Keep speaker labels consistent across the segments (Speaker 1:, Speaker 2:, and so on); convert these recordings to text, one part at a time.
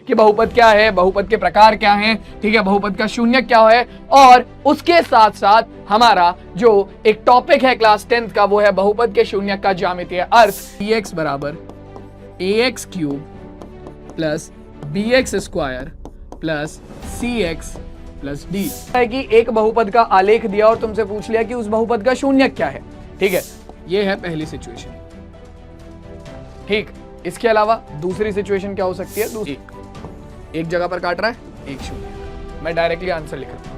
Speaker 1: कि बहुपद क्या है, बहुपद के प्रकार क्या हैं, ठीक है, बहुपद का शून्य क्या है, और उसके साथ साथ हमारा जो एक टॉपिक है क्लास 10th का वो है बहुपद के शून्य का ज्यामितीय अर्थ। bx बराबर ax cube plus bx square plus cx plus D है कि एक बहुपद का आलेख दिया और तुमसे पूछ लिया कि उस बहुपद का शून्य क्या है। ठीक है, ये है पहली सिचुएशन। ठीक, इसके अलावा दूसरी सिचुएशन क्या हो सकती है? एक जगह पर काट रहा है, एक शून्य। मैं डायरेक्टली आंसर लिख रहा हूं।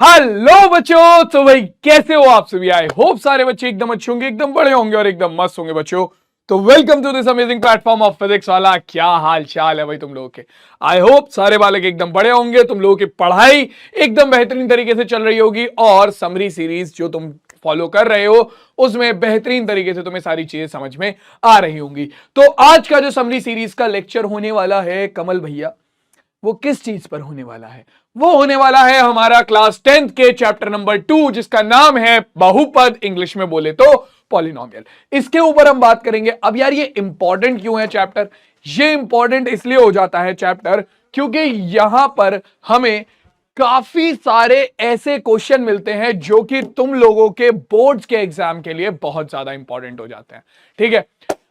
Speaker 1: हेलो बच्चों, तो भाई कैसे हो आप सभी? आई होप सारे बच्चे एकदम अच्छे होंगे, एकदम बड़े होंगे और एकदम मस्त होंगे बच्चों। तो welcome to this amazing platform of Physics Wallah. क्या हाल चाल है भाई तुम लोगों के? आई होप सारे बालक एकदम बड़े होंगे, तुम लोगों की पढ़ाई एकदम बेहतरीन तरीके से चल रही होगी और समरी सीरीज जो तुम फॉलो कर रहे हो उसमें बेहतरीन तरीके से तुम्हें सारी चीजें समझ में आ रही होंगी। तो आज का जो समरी सीरीज का लेक्चर होने वाला है कमल भैया, वो किस चीज पर होने वाला है? वो होने वाला है हमारा क्लास 10th के चैप्टर नंबर 2 जिसका नाम है बहुपद, इंग्लिश में बोले तो पॉलिनोमियल। इसके ऊपर हम बात करेंगे। अब यार ये इंपॉर्टेंट क्यों है चैप्टर? ये इंपॉर्टेंट इसलिए हो जाता है चैप्टर क्योंकि यहां पर हमें काफी सारे ऐसे क्वेश्चन मिलते हैं जो कि तुम लोगों के बोर्ड्स के एग्जाम के लिए बहुत ज्यादा इंपॉर्टेंट हो जाते हैं। ठीक है,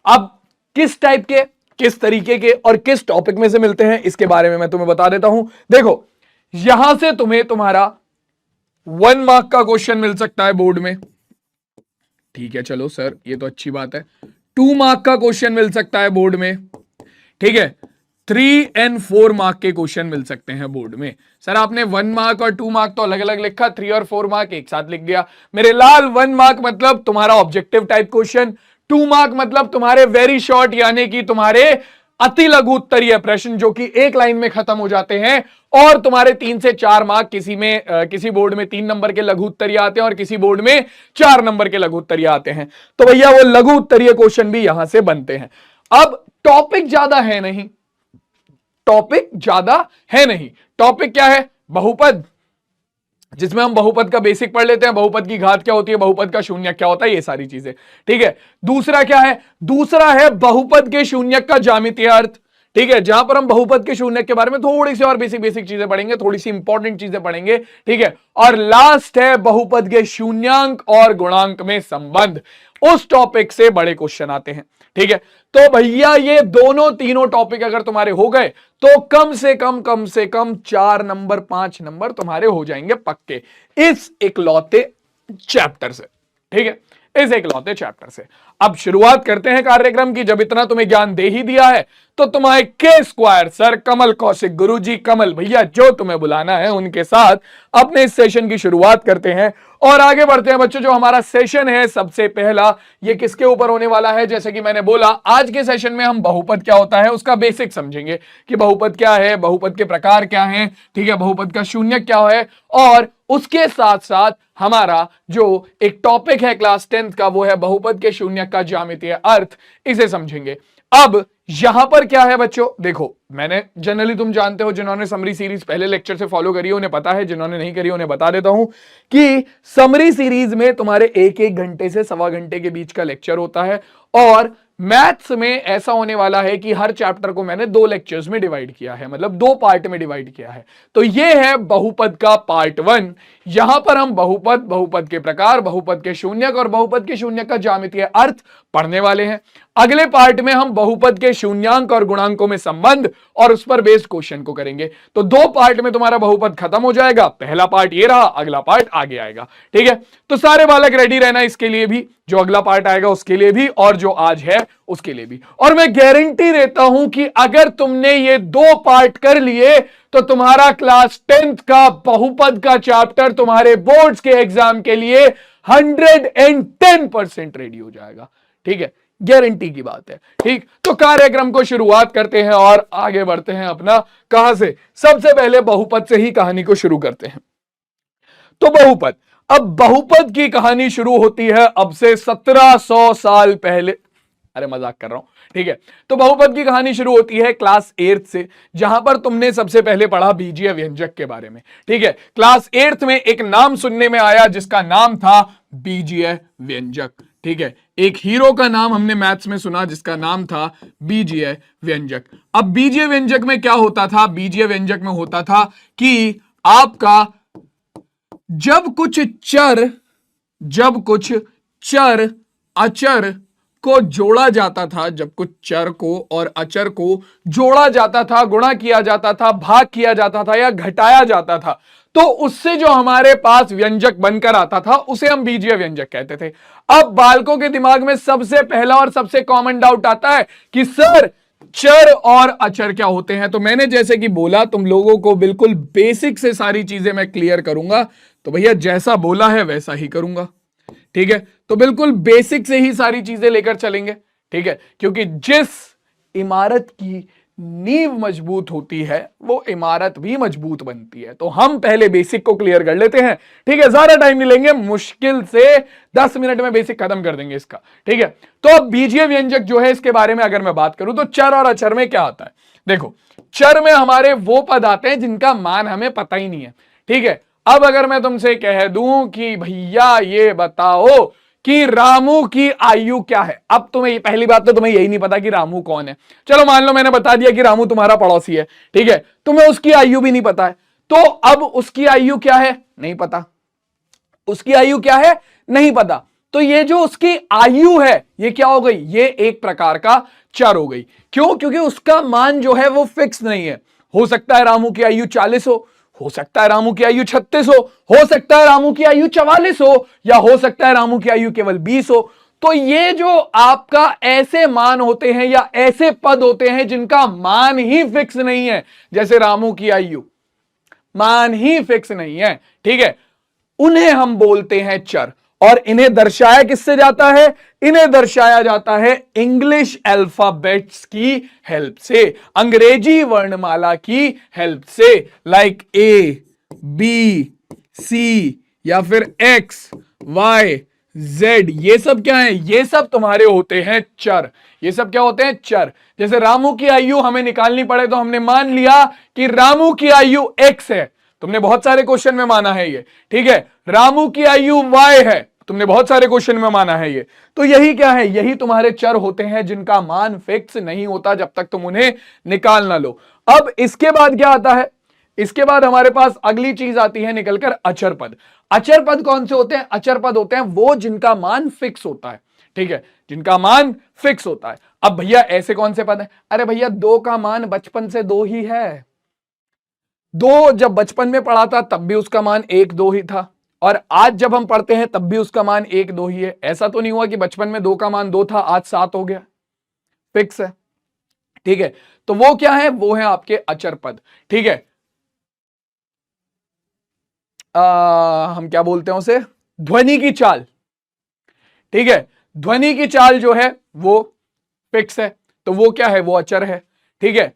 Speaker 1: अब किस टाइप के, किस तरीके के और किस टॉपिक में से मिलते हैं इसके बारे में मैं तुम्हें बता देता हूं। देखो, यहां से तुम्हें तुम्हारा 1 मार्क का क्वेश्चन मिल सकता है बोर्ड में। ठीक है, चलो सर ये तो अच्छी बात है। 2 मार्क का क्वेश्चन मिल सकता है बोर्ड में। ठीक है, 3 और 4 मार्क के क्वेश्चन मिल सकते हैं बोर्ड में। सर आपने 1 मार्क और 2 मार्क तो अलग अलग लिखा, 3 और 4 मार्क एक साथ लिख दिया। मेरे लाल 1 मार्क मतलब तुम्हारा ऑब्जेक्टिव टाइप क्वेश्चन, 2 मार्क मतलब तुम्हारे वेरी शॉर्ट यानी कि तुम्हारे अति लघु उत्तरीय प्रश्न जो कि एक लाइन में खत्म हो जाते हैं, और तुम्हारे 3 से 4 मार्क किसी बोर्ड में 3 नंबर के लघु उत्तरीय आते हैं और किसी बोर्ड में 4 नंबर के लघु उत्तरीय आते हैं। तो भैया वो लघु उत्तरीय क्वेश्चन भी यहां से बनते हैं। अब टॉपिक ज्यादा है नहीं, टॉपिक ज्यादा है नहीं। टॉपिक क्या है? बहुपद, जिसमें हम बहुपद का बेसिक पढ़ लेते हैं, बहुपद की घात क्या होती है, बहुपद का शून्य क्या होता है, ये सारी चीजें। ठीक है, दूसरा क्या है? दूसरा है बहुपद के शून्य का ज्यामितीय अर्थ। ठीक है, जहां पर हम बहुपद के शून्य के बारे में थोड़ी सी और बेसिक चीजें पढ़ेंगे, थोड़ी सी इंपॉर्टेंट चीजें पढ़ेंगे। ठीक है, और लास्ट है बहुपद के शून्यांक और गुणांक में संबंध। उस टॉपिक से बड़े क्वेश्चन आते हैं। ठीक है, तो भैया ये दोनों तीनों टॉपिक अगर तुम्हारे हो गए तो कम से कम 4 नंबर 5 नंबर तुम्हारे हो जाएंगे पक्के इस इकलौते चैप्टर से। ठीक है, इस इकलौते चैप्टर से अब शुरुआत करते हैं कार्यक्रम की। जब इतना तुम्हें ज्ञान दे ही दिया है तो तुम्हारे के स्क्वायर सर कमल कौशिक गुरुजी, कमल भैया जो तुम्हें बुलाना है उनके साथ अपने इस सेशन की शुरुआत करते हैं और आगे बढ़ते हैं बच्चों। जो हमारा सेशन है सबसे पहला, ये किसके ऊपर होने वाला है? जैसे कि मैंने बोला, आज के सेशन में हम बहुपद क्या होता है उसका बेसिक समझेंगे कि बहुपद क्या है, बहुपद के प्रकार क्या हैं, ठीक है, बहुपद का शून्य क्या है, और उसके साथ साथ हमारा जो एक टॉपिक है क्लास 10th का वो है बहुपद के शून्य का ज्यामितीय अर्थ, इसे समझेंगे। अब यहां पर क्या है बच्चों, देखो मैंने जनरली, तुम जानते हो जिन्होंने समरी सीरीज पहले लेक्चर से फॉलो करी है उन्हें पता है, जिन्होंने नहीं करी उन्हें बता देता हूं कि समरी सीरीज में तुम्हारे 1-1 घंटे से 1.25 घंटे के बीच का लेक्चर होता है, और मैथ्स में ऐसा होने वाला है कि हर चैप्टर को मैंने 2 लेक्चर्स में डिवाइड किया है, मतलब 2 पार्ट में डिवाइड किया है। तो ये है बहुपद का पार्ट 1। यहां पर हम बहुपद, बहुपद के प्रकार, बहुपद के शून्यक और बहुपद के शून्यक का ज्यामितीय अर्थ पढ़ने वाले हैं। अगले पार्ट में हम बहुपद के शून्यांक और गुणांकों में संबंध और उस पर बेस्ड क्वेश्चन को करेंगे। तो 2 पार्ट में तुम्हारा बहुपद खत्म हो जाएगा। पहला पार्ट ये रहा, अगला पार्ट आगे आएगा। ठीक है, तो सारे बालक रेडी रहना इसके लिए भी, जो अगला पार्ट आएगा उसके लिए भी और जो आज है उसके लिए भी। और मैं गारंटी देता हूं कि अगर तुमने ये 2 पार्ट कर लिए तो तुम्हारा क्लास 10th का बहुपद का चैप्टर तुम्हारे बोर्ड्स के एग्जाम के लिए 110% रेडी हो जाएगा। ठीक है, गारंटी की बात है। ठीक, तो कार्यक्रम को शुरुआत करते हैं और आगे बढ़ते हैं अपना। कहां से? सबसे पहले बहुपद से ही कहानी को शुरू करते हैं। तो बहुपद, अब बहुपद की कहानी शुरू होती है अब से 1700 साल पहले। अरे मजाक कर रहा हूं। ठीक है, तो बहुपद की कहानी शुरू होती है क्लास 8th से, जहां पर तुमने सबसे पहले पढ़ा बीजीय व्यंजक के बारे में। ठीक है, क्लास 8th में एक नाम सुनने में आया जिसका नाम था बीजीय व्यंजक। ठीक है, एक हीरो का नाम हमने मैथ्स में सुना जिसका नाम था बीजीय व्यंजक। अब बीजीय व्यंजक में क्या होता था? बीजीय व्यंजक में होता था कि आपका जब कुछ चर अचर को जोड़ा जाता था, जब कुछ चर को और अचर को जोड़ा जाता था, गुणा किया जाता था, भाग किया जाता था या घटाया जाता था, तो उससे जो हमारे पास व्यंजक बनकर आता था उसे हम बीजीय व्यंजक कहते थे। अब बालकों के दिमाग में सबसे पहला और सबसे कॉमन डाउट आता है कि सर चर और अचर क्या होते हैं? तो मैंने जैसे कि बोला, तुम लोगों को बिल्कुल बेसिक से सारी चीजें मैं क्लियर करूंगा, तो भैया जैसा बोला है वैसा ही करूंगा, ठीक है? तो बिल्कुल बेसिक से ही सारी चीजें लेकर चलेंगे, ठीक है? क्योंकि जिस इमारत की नींव मजबूत होती है वो इमारत भी मजबूत बनती है। तो हम पहले बेसिक को क्लियर कर लेते हैं, ठीक है? ज्यादा टाइम नहीं लेंगे, मुश्किल से 10 मिनट में बेसिक खत्म कर देंगे इसका, ठीक है? तो अब बीजीय व्यंजक जो है इसके बारे में अगर मैं बात करूं तो चर और अचर में क्या आता है? देखो, चर में हमारे वो पद आते हैं जिनका मान हमें पता ही नहीं है, ठीक है? अब अगर मैं तुमसे कह दूं कि भैया ये बताओ कि रामू की आयु क्या है, अब तुम्हें पहली बात तो तुम्हें यही नहीं पता कि रामू कौन है। चलो मान लो मैंने बता दिया कि रामू तुम्हारा पड़ोसी है, ठीक है? तुम्हें उसकी आयु भी नहीं पता है, तो अब उसकी आयु क्या है? नहीं पता। उसकी आयु क्या है? नहीं पता। तो ये जो उसकी आयु है ये क्या हो गई? ये एक प्रकार का चर हो गई। क्यों? क्योंकि उसका मान जो है वो फिक्स नहीं है। हो सकता है रामू की आयु 40 हो सकता है रामू की आयु 36 हो सकता है रामू की आयु 44 या हो सकता है रामू की आयु केवल 20 हो। तो ये जो आपका ऐसे मान होते हैं या ऐसे पद होते हैं जिनका मान ही फिक्स नहीं है, जैसे रामू की आयु मान ही फिक्स नहीं है, ठीक है, उन्हें हम बोलते हैं चर। और इन्हें दर्शाया किससे जाता है? इन्हें दर्शाया जाता है इंग्लिश अल्फाबेट्स की हेल्प से, अंग्रेजी वर्णमाला की हेल्प से, लाइक ए बी सी या फिर एक्स वाई जेड। ये सब क्या है? ये सब तुम्हारे होते हैं चर। ये सब क्या होते हैं? चर। जैसे रामू की आयु हमें निकालनी पड़े तो हमने मान लिया कि रामू की आयु एक्स है, तुमने बहुत सारे क्वेश्चन में माना है ये, ठीक है? रामू की आयु वाई है, तुमने बहुत सारे क्वेश्चन में माना है ये। तो यही क्या है? यही तुम्हारे चर होते हैं जिनका मान फिक्स नहीं होता जब तक तुम उन्हें निकाल ना लो। अब इसके बाद क्या आता है? इसके बाद हमारे पास अगली चीज आती है निकलकर अचर पद। अचर पद कौन से होते हैं? अचर पद होते हैं वो जिनका मान फिक्स होता है, ठीक है, जिनका मान फिक्स होता है। अब भैया ऐसे कौन से पद है? अरे भैया 2 का मान बचपन से 2 ही है। 2 जब बचपन में पढ़ा था तब भी उसका मान 1 2 ही था, और आज जब हम पढ़ते हैं तब भी उसका मान 1 2 ही है। ऐसा तो नहीं हुआ कि बचपन में 2 का मान 2 था आज 7 हो गया, फिक्स है, ठीक है? तो वो क्या है? वो है आपके अचर पद, ठीक है? हम क्या बोलते हैं उसे? ध्वनि की चाल, ठीक है? ध्वनि की चाल जो है वो फिक्स है, तो वो क्या है? वो अचर है, ठीक है?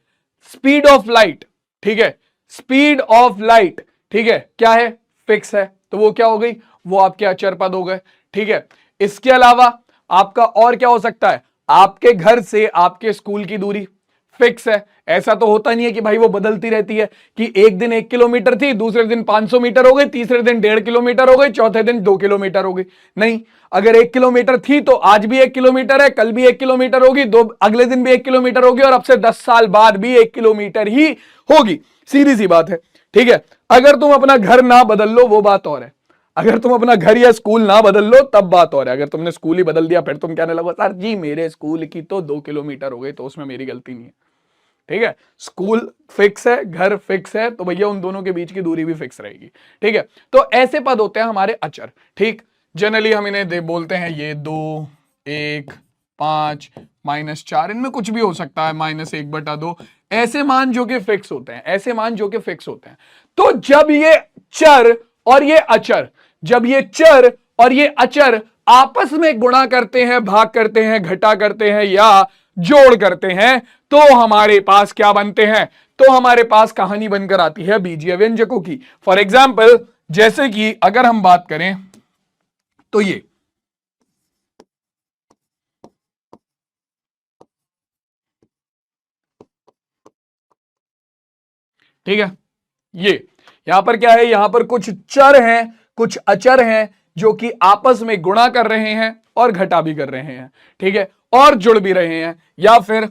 Speaker 1: स्पीड ऑफ लाइट, ठीक है, स्पीड ऑफ लाइट, ठीक है, क्या है? फिक्स है, तो वो क्या हो गई? वो आपके अचर पद हो गए, ठीक है? इसके अलावा आपका और क्या हो सकता है? आपके घर से आपके स्कूल की दूरी फिक्स है। ऐसा तो होता नहीं है कि भाई वो बदलती रहती है कि एक दिन 1 किलोमीटर थी, दूसरे दिन 500 मीटर हो गई, तीसरे दिन 1.5 किलोमीटर हो गई, चौथे दिन 2 किलोमीटर हो गई। नहीं, अगर 1 किलोमीटर थी तो आज भी 1 किलोमीटर है, कल भी 1 किलोमीटर होगी, दो अगले दिन भी 1 किलोमीटर होगी, और अब से 10 साल बाद भी 1 किलोमीटर ही होगी। सीधी सी बात है, ठीक है? अगर तुम अपना घर ना बदल लो वो बात और है, अगर तुम अपना घर या स्कूल ना बदल लो तब बात और है। अगर तुमने स्कूल ही बदल दिया फिर तुम कहने लगो सर जी मेरे स्कूल की तो 2 किलोमीटर हो गई, तो उसमें मेरी गलती नहीं है, ठीक है? स्कूल फिक्स है, घर फिक्स है, तो भैया उन दोनों के बीच की दूरी भी फिक्स रहेगी, ठीक है? तो ऐसे पद होते हैं हमारे अचर, ठीक? जनरली हम इन्हें बोलते हैं ये 2 1 5 -4, इनमें कुछ भी हो सकता है, -1/2, ऐसे मान जो कि फिक्स होते हैं, ऐसे मान जो कि फिक्स होते हैं। तो जब ये चर और ये अचर, जब ये चर और ये अचर आपस में गुणा करते हैं, भाग करते हैं, घटा करते हैं या जोड़ करते हैं, तो हमारे पास क्या बनते हैं? तो हमारे पास कहानी बनकर आती है बीजीय व्यंजकों की। फॉर एग्जाम्पल, जैसे कि अगर हम बात करें तो ये, ठीक है, ये यहां पर क्या है? यहां पर कुछ चर हैं, कुछ अचर हैं, जो कि आपस में गुणा कर रहे हैं और घटा भी कर रहे हैं, ठीक है, और जुड़ भी रहे हैं, या फिर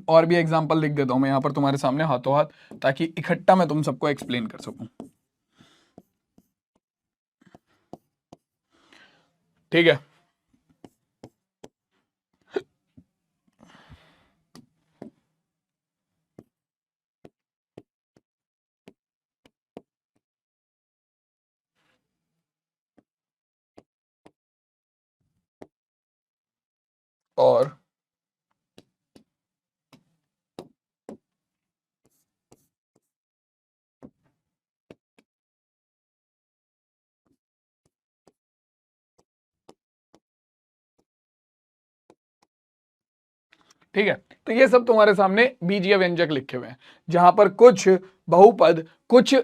Speaker 1: और भी एग्जांपल लिख देता हूं मैं यहां पर तुम्हारे सामने हाथों हाथ, ताकि इकट्ठा मैं तुम सबको एक्सप्लेन कर सकूं। ठीक है, और ठीक है, तो ये सब तुम्हारे सामने बीजीय व्यंजक लिखे हुए हैं, जहां पर कुछ बहुपद, कुछ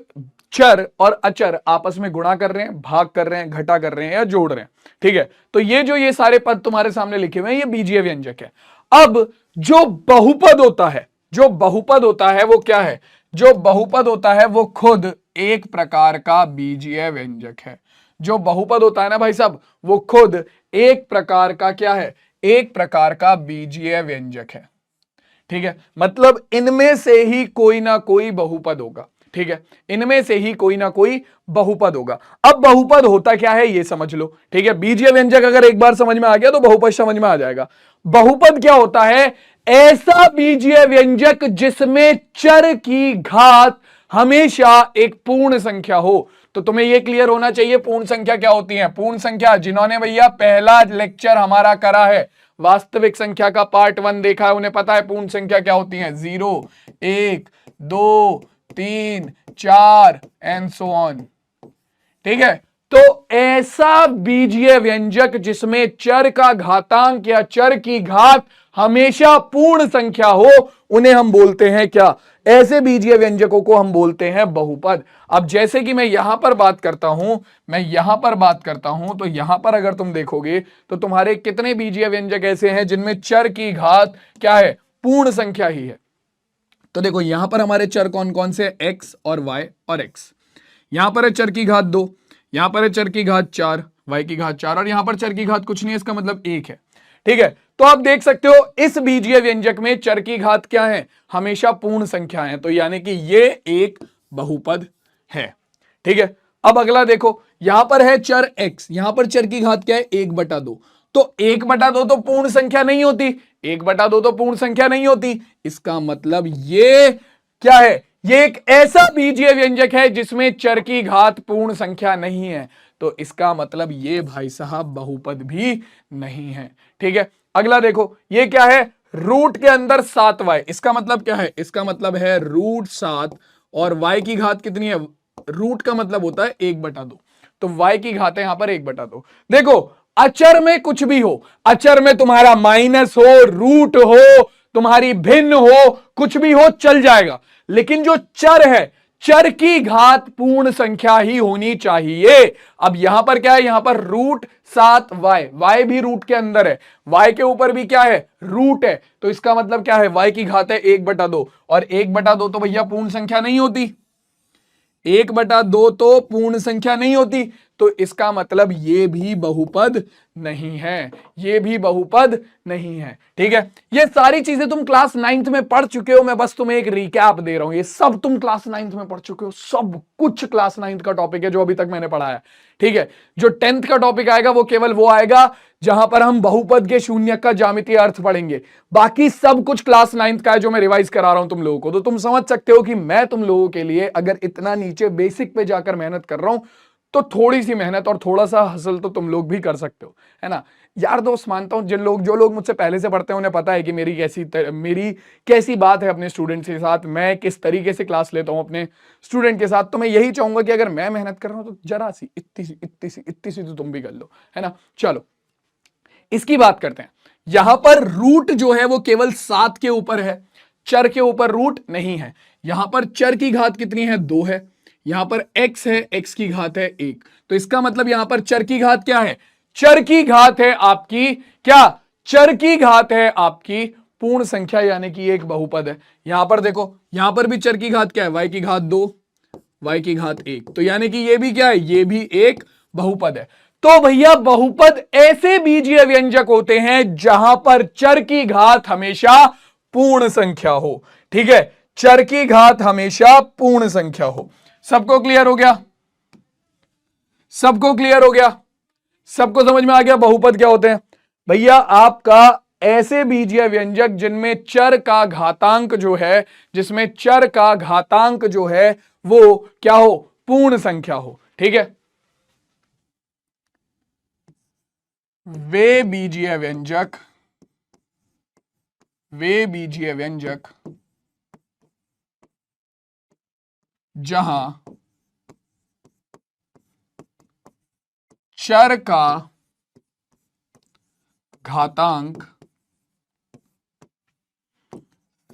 Speaker 1: चर और अचर आपस में गुणा कर रहे हैं, भाग कर रहे हैं, घटा कर रहे हैं या जोड़ रहे हैं। ठीक है, तो ये सारे पद तुम्हारे सामने लिखे हुए हैं, ये बीजीय व्यंजक है। अब जो बहुपद होता है, जो बहुपद होता है वो क्या है? जो बहुपद होता है वो खुद एक प्रकार का बीजीय व्यंजक है। जो बहुपद होता है ना भाई साहब, वो खुद एक प्रकार का क्या है? एक प्रकार का बीजीय व्यंजक है। ठीक है, मतलब इनमें से ही कोई ना कोई बहुपद होगा। ठीक है, इनमें से ही कोई ना कोई बहुपद होगा। अब बहुपद होता क्या है ये समझ लो। ठीक है, बीजीय व्यंजक अगर एक बार समझ में आ गया तो बहुपद समझ में आ जाएगा। बहुपद क्या होता है? ऐसा बीजीय व्यंजक जिसमें चर की घात हमेशा एक पूर्ण संख्या हो। तो तुम्हें यह क्लियर होना चाहिए पूर्ण संख्या क्या होती है। पूर्ण संख्या, जिन्होंने भैया पहला लेक्चर हमारा करा है, वास्तविक संख्या का पार्ट 1 देखा है, उन्हें पता है पूर्ण संख्या क्या होती है। 0, 1, 2, 3, 4 एंड सो ऑन। ठीक है, तो ऐसा बीजीय व्यंजक जिसमें चर का घातांक या चर की घात हमेशा पूर्ण संख्या हो, उन्हें हम बोलते हैं क्या? ऐसे बीजीय व्यंजकों को हम बोलते हैं बहुपद। अब जैसे कि मैं यहां पर बात करता हूं, तो यहां पर अगर तुम देखोगे तो तुम्हारे कितने बीजीय व्यंजक ऐसे हैं जिनमें चर की घात क्या है? पूर्ण संख्या ही है। तो देखो यहां पर हमारे चर कौन कौन से? x और y और x। यहां पर है चर की घात 2, यहां पर है चर की घात 4, y की घात 4, और यहां पर चर की घात कुछ नहीं है, इसका मतलब 1 है। ठीक है, तो आप देख सकते हो इस बीजीय व्यंजक में चर की घात क्या है? हमेशा पूर्ण संख्या है, तो यानी कि ये एक बहुपद है। ठीक है, अब अगला देखो, यहां पर है चर x, यहां पर चर की घात क्या है? 1/2। तो 1/2 तो पूर्ण संख्या नहीं होती, 1/2 तो पूर्ण संख्या नहीं होती। इसका मतलब ये क्या है? ये एक ऐसा बीजीय व्यंजक है जिसमें चर की घात पूर्ण संख्या नहीं है, तो इसका मतलब ये भाई साहब बहुपद भी नहीं है। ठीक है, अगला देखो, ये क्या है? रूट के अंदर 7y, इसका मतलब क्या है? इसका मतलब है √7, और y की घात कितनी है? रूट का मतलब होता है 1/2, तो y की घात है यहां पर 1/2। देखो अचर में कुछ भी हो, अचर में तुम्हारा माइनस हो, रूट हो, तुम्हारी भिन्न हो, कुछ भी हो चल जाएगा, लेकिन जो चर है, चर की घात पूर्ण संख्या ही होनी चाहिए। अब यहां पर क्या है? यहां पर √7y, y भी रूट के अंदर है, y के ऊपर भी क्या है? रूट है, तो इसका मतलब क्या है? y की घात है 1/2, और 1/2 तो भैया पूर्ण संख्या नहीं होती, 1/2 तो पूर्ण संख्या नहीं होती, तो इसका मतलब ये भी बहुपद नहीं है, ये भी बहुपद नहीं है। ठीक है, ये सारी चीजें तुम क्लास 9th में पढ़ चुके हो, मैं बस तुम्हें एक रिकैप दे रहा हूं। ये सब तुम क्लास 9th में पढ़ चुके हो, सब कुछ क्लास 9th का टॉपिक है जो अभी तक मैंने पढ़ाया। ठीक है, जो 10th का टॉपिक आएगा वो केवल वो आएगा जहां पर हम बहुपद के शून्य का ज्यामितीय अर्थ पढ़ेंगे। बाकी सब कुछ क्लास 9th का है जो मैं रिवाइज करा रहा हूं तुम लोगों को। तो तुम समझ सकते हो कि मैं तुम लोगों के लिए अगर इतना नीचे बेसिक पे जाकर मेहनत कर रहा हूं, तो थोड़ी सी मेहनत और थोड़ा सा हसल तो तुम लोग भी कर सकते हो, है ना यार दोस्त। मानता हूं जो लोग मुझसे पहले से पढ़ते हैं उन्हें पता है कि मेरी कैसी बात है अपने स्टूडेंट्स के साथ, मैं किस तरीके से क्लास लेता हूं अपने स्टूडेंट के साथ। तो मैं यही चाहूंगा कि अगर मैं मेहनत कर रहा हूं तो जरा सी इतनी सी तो तुम भी कर लो, है ना। चलो इसकी बात करते हैं। यहां पर रूट जो है वो केवल 7 के ऊपर है, चर के ऊपर रूट नहीं है। यहां पर चर की घात कितनी है? 2 है। यहां पर x है, x की घात है 1, तो इसका मतलब यहां पर चर की घात क्या है? चर की घात है आपकी क्या? चर की घात है आपकी पूर्ण संख्या, यानी कि एक बहुपद है। यहां पर देखो, यहां पर भी चर की घात क्या है, y की घात 2, y की घात 1, तो यानी कि ये भी क्या है, ये भी एक बहुपद है। तो भैया बहुपद ऐसे बीजीय व्यंजक होते हैं जहां पर चर की घात हमेशा पूर्ण संख्या हो। ठीक है, चर की घात हमेशा पूर्ण संख्या हो। सबको क्लियर हो गया? सबको क्लियर हो गया? सबको समझ में आ गया बहुपद क्या होते हैं? भैया आपका ऐसे बीजीय व्यंजक जिनमें चर का घातांक जो है, जिसमें चर का घातांक जो है वो क्या हो, पूर्ण संख्या हो। ठीक है, वे बीजीय व्यंजक जहां चर का घातांक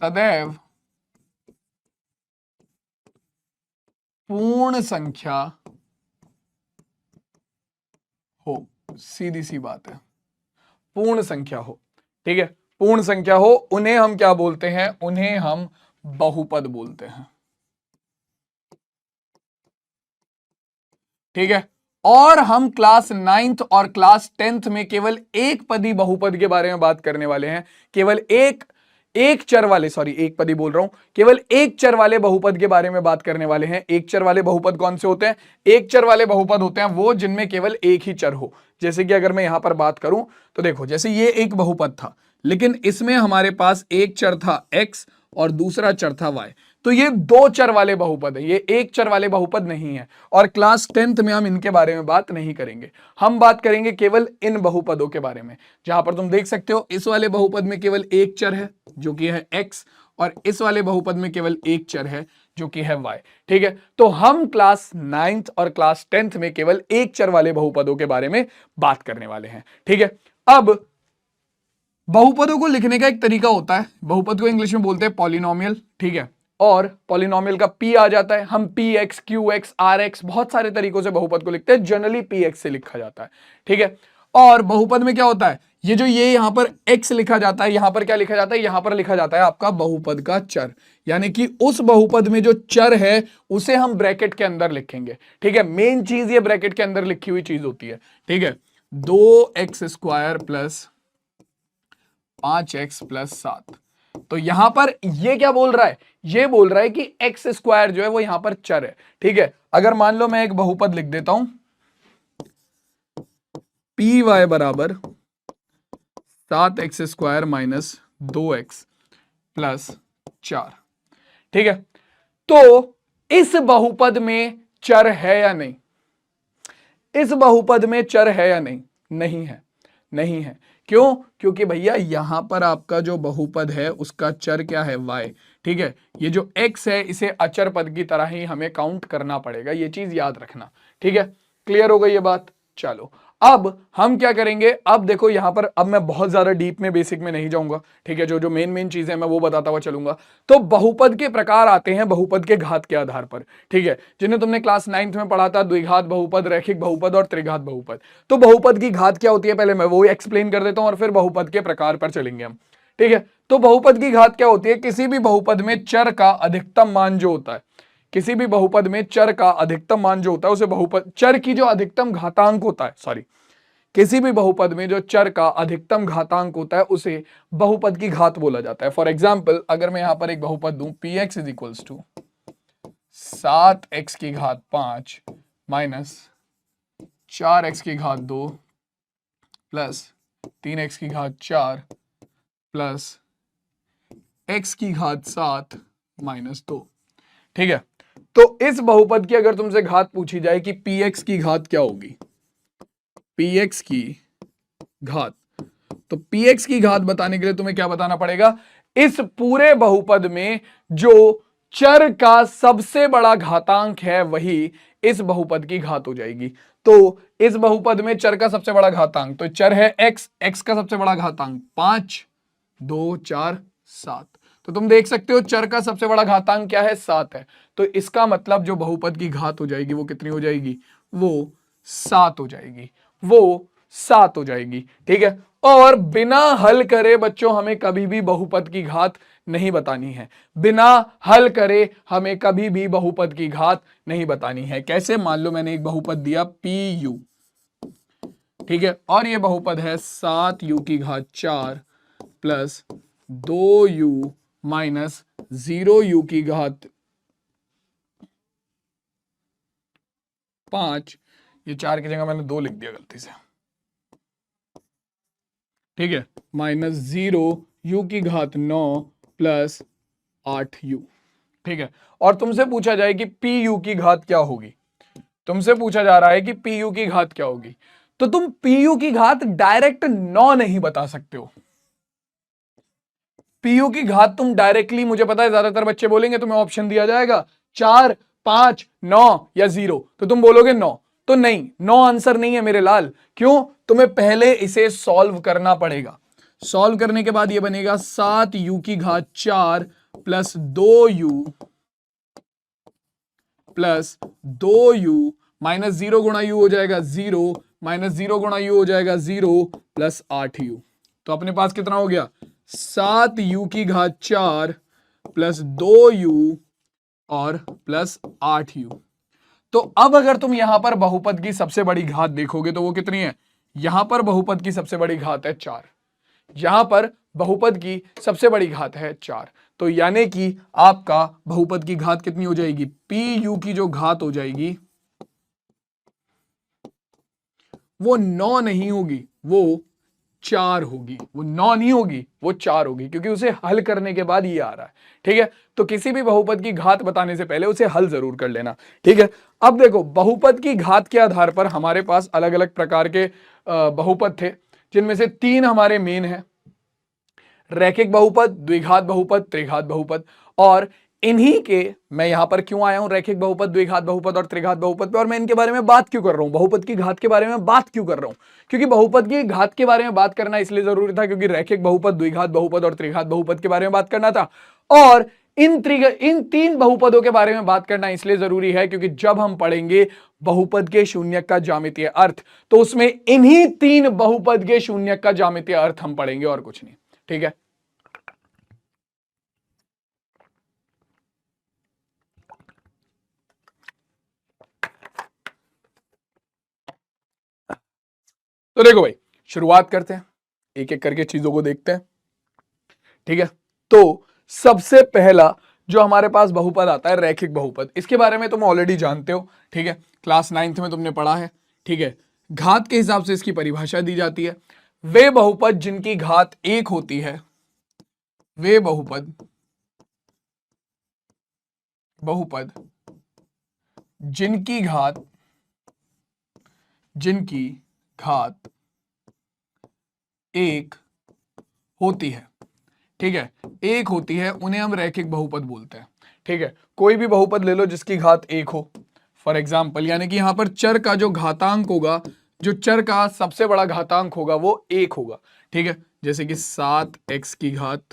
Speaker 1: सदैव पूर्ण संख्या हो। सीधी सी बात है, पूर्ण संख्या हो। ठीक है, पूर्ण संख्या हो, उन्हें हम क्या बोलते हैं, उन्हें हम बहुपद बोलते हैं। ठीक है, और हम क्लास 9th और क्लास 10th में केवल एक पदी बहुपद के बारे में बात करने वाले हैं। केवल एक चर वाले, सॉरी एक पदी बोल रहा हूं, केवल एक चर वाले बहुपद के बारे में बात करने वाले हैं। एक चर वाले बहुपद कौन से होते हैं? एक चर वाले बहुपद होते हैं वो जिनमें केवल एक ही चर हो। जैसे कि अगर मैं यहां पर बात करूं तो देखो, जैसे ये एक बहुपद था, लेकिन इसमें हमारे पास एक चर था x और दूसरा चर था y, तो ये दो चर वाले बहुपद है, ये एक चर वाले बहुपद नहीं है। और क्लास 10th में हम इनके बारे में बात नहीं करेंगे, हम बात करेंगे केवल इन बहुपदों के बारे में, जहां पर तुम देख सकते हो इस वाले बहुपद में केवल एक चर है जो कि है x, और इस वाले बहुपद में केवल एक चर है जो कि है y। ठीक है, तो हम क्लास 9th और क्लास 10th में केवल एक चर वाले बहुपदों के बारे में बात करने वाले हैं। ठीक है, अब बहुपदों को लिखने का एक तरीका होता है, बहुपद को इंग्लिश में बोलते हैं पॉलिनोमियल। ठीक है, और पॉलिनोमियल का p आ जाता है, हम px, qx, rx बहुत सारे तरीकों से बहुपद को लिखते हैं, जनरली px से लिखा जाता है। ठीक है, और बहुपद में क्या होता है, ये यहां पर x लिखा जाता है, यहां पर क्या लिखा जाता है, यहां पर लिखा जाता है आपका बहुपद का चर, यानी कि उस बहुपद में जो चर है उसे हम ब्रैकेट के अंदर लिखेंगे। ठीक है, मेन चीज ये ब्रैकेट के अंदर लिखी हुई चीज होती है। ठीक है, 2x² प्लस 5x प्लस 7, तो यहां पर ये क्या बोल रहा है, ये बोल रहा है कि x² जो है वो यहां पर चर है। ठीक है, अगर मान लो मैं एक बहुपद लिख देता हूं, py बराबर 7x² माइनस 2x प्लस 4। ठीक है, तो इस बहुपद में चर है या नहीं, इस बहुपद में चर है या नहीं? नहीं है, नहीं है। क्यों? क्योंकि भैया यहां पर आपका जो बहुपद है उसका चर क्या है, y। ठीक है, ये जो x है इसे अचर पद की तरह ही हमें काउंट करना पड़ेगा, ये चीज याद रखना। ठीक है, क्लियर हो गई ये बात? चलो अब हम क्या करेंगे, अब देखो यहां पर, अब मैं बहुत ज्यादा डीप में बेसिक में नहीं जाऊंगा। ठीक है, जो मेन चीजें मैं वो बताता हुआ चलूंगा। तो बहुपद के प्रकार आते हैं बहुपद के घात के आधार पर। ठीक है, जिन्हें तुमने क्लास 9th में पढ़ा था, द्विघात बहुपद, रैखिक बहुपद और त्रिघात बहुपद। तो बहुपद की घात क्या होती है पहले मैं वो एक्सप्लेन कर देता हूं और फिर बहुपद के प्रकार पर चलेंगे हम। ठीक है, तो बहुपद की घात क्या होती है, किसी भी बहुपद में चर का अधिकतम मान जो होता है, किसी भी बहुपद में चर का अधिकतम मान जो होता है उसे बहुपद, चर की जो अधिकतम घातांक होता है, सॉरी, किसी भी बहुपद में जो चर का अधिकतम घातांक होता है उसे बहुपद की घात बोला जाता है। फॉर एग्जाम्पल अगर मैं यहां पर एक बहुपद दूं, px is equals to 7x की घात 5 माइनस 4x की घात 2 प्लस 3x की घात 4 प्लस x की घात 7 माइनस 2। ठीक है, तो इस बहुपद की अगर तुमसे घात पूछी जाए कि px की घात क्या होगी, px की घात, तो px की घात बताने के लिए तुम्हें क्या बताना पड़ेगा, इस पूरे बहुपद में जो चर का सबसे बड़ा घातांक है वही इस बहुपद की घात हो जाएगी। तो इस बहुपद में चर का सबसे बड़ा घातांक, तो चर है x का सबसे बड़ा घातांक 5, 2, 4, 7, तो तुम देख सकते हो चर का सबसे बड़ा घातांक क्या है, 7 है। तो इसका मतलब जो बहुपद की घात हो जाएगी वो कितनी हो जाएगी, वो 7 हो जाएगी, वो 7 हो जाएगी। ठीक है, और बिना हल करे बच्चों हमें कभी भी बहुपद की घात नहीं बतानी है। बिना हल करे हमें कभी भी बहुपद की घात नहीं बतानी है। कैसे? मान लो मैंने एक बहुपद दिया PU, ठीक है, और ये बहुपद है 7U की घात 4 प्लस 2U माइनस 0U की घात 5। ये 4 की जगह मैंने 2 लिख दिया गलती से, ठीक है, माइनस 0U की घात 9 प्लस 8U, ठीक है। और तुमसे पूछा जाए कि PU की घात क्या होगी, तुमसे पूछा जा रहा है कि PU की घात क्या होगी, तो तुम PU की घात डायरेक्ट 9 नहीं बता सकते हो। PU की घात तुम डायरेक्टली, मुझे पता है ज्यादातर बच्चे बोलेंगे तुम्हें ऑप्शन दिया जाएगा 4, 5, 9 या 0, तो तुम बोलोगे 9। तो नहीं, 9 आंसर नहीं है मेरे लाल। क्यों? तुम्हें पहले इसे सॉल्व करना पड़ेगा। सॉल्व करने के बाद ये बनेगा 7U की घात 4 plus 2U plus 2U minus 0 गुणा U हो जाएगा 0, माइनस 0 गुणा U हो जाएगा 0 प्लस 8U। तो अपने पास कितना हो गया? 7U की घात 4 प्लस 2U और प्लस 8U। तो अब अगर तुम यहां पर बहुपद की सबसे बड़ी घात देखोगे तो वो कितनी है? यहां पर बहुपद की सबसे बड़ी घात है 4, यहां पर बहुपद की सबसे बड़ी घात है 4। तो यानी कि आपका बहुपद की घात कितनी हो जाएगी? PU की जो घात हो जाएगी वो 9 नहीं होगी, वो 4 होगी। वो 9 नहीं होगी, वो 4 होगी, क्योंकि उसे हल करने के बाद ये आ रहा है, ठीक है। तो किसी भी बहुपद की घात बताने से पहले उसे हल जरूर कर लेना, ठीक है। अब देखो, बहुपद की घात के आधार पर हमारे पास अलग अलग प्रकार के बहुपद थे, जिनमें से 3 हमारे मेन है: रैखिक बहुपद, द्विघात बहुपद, त्रिघात बहुपद। और इन्हीं के मैं यहां पर क्यों आया हूं, रैखिक बहुपद, द्विघात बहुपद और त्रिघात बहुपद पे, और मैं इनके बारे में बात क्यों कर रहा हूं, बहुपद की घात के बारे में बात क्यों कर रहा हूं? क्योंकि बहुपद की घात के बारे में बात करना इसलिए जरूरी था क्योंकि रैखिक बहुपद, द्विघात बहुपद और त्रिघात बहुपद के बारे में बात करना था। और इन 3 बहुपदों के बारे में बात करना इसलिए जरूरी है क्योंकि जब हम पढ़ेंगे बहुपद के शून्यक का ज्यामितीय अर्थ, तो उसमें इन्हीं 3 बहुपद के शून्यक का ज्यामितीय अर्थ हम पढ़ेंगे, और कुछ नहीं, ठीक है। तो देखो भाई, शुरुआत करते हैं, एक एक करके चीजों को देखते हैं, ठीक है। तो सबसे पहला जो हमारे पास बहुपद आता है रैखिक बहुपद, इसके बारे में तुम ऑलरेडी जानते हो, ठीक है, क्लास 9th में तुमने पढ़ा है, ठीक है। घात के हिसाब से इसकी परिभाषा दी जाती है: वे बहुपद जिनकी घात 1 होती है, वे बहुपद जिनकी घात 1 होती है, ठीक है, 1 होती है, उन्हें हम रैखिक बहुपद बोलते हैं, ठीक है। कोई भी बहुपद ले लो जिसकी घात 1 हो, फॉर एग्जाम्पल, यानी कि यहां पर चर का जो घातांक होगा, जो चर का सबसे बड़ा घातांक होगा वो 1 होगा, ठीक है। जैसे कि 7x की घात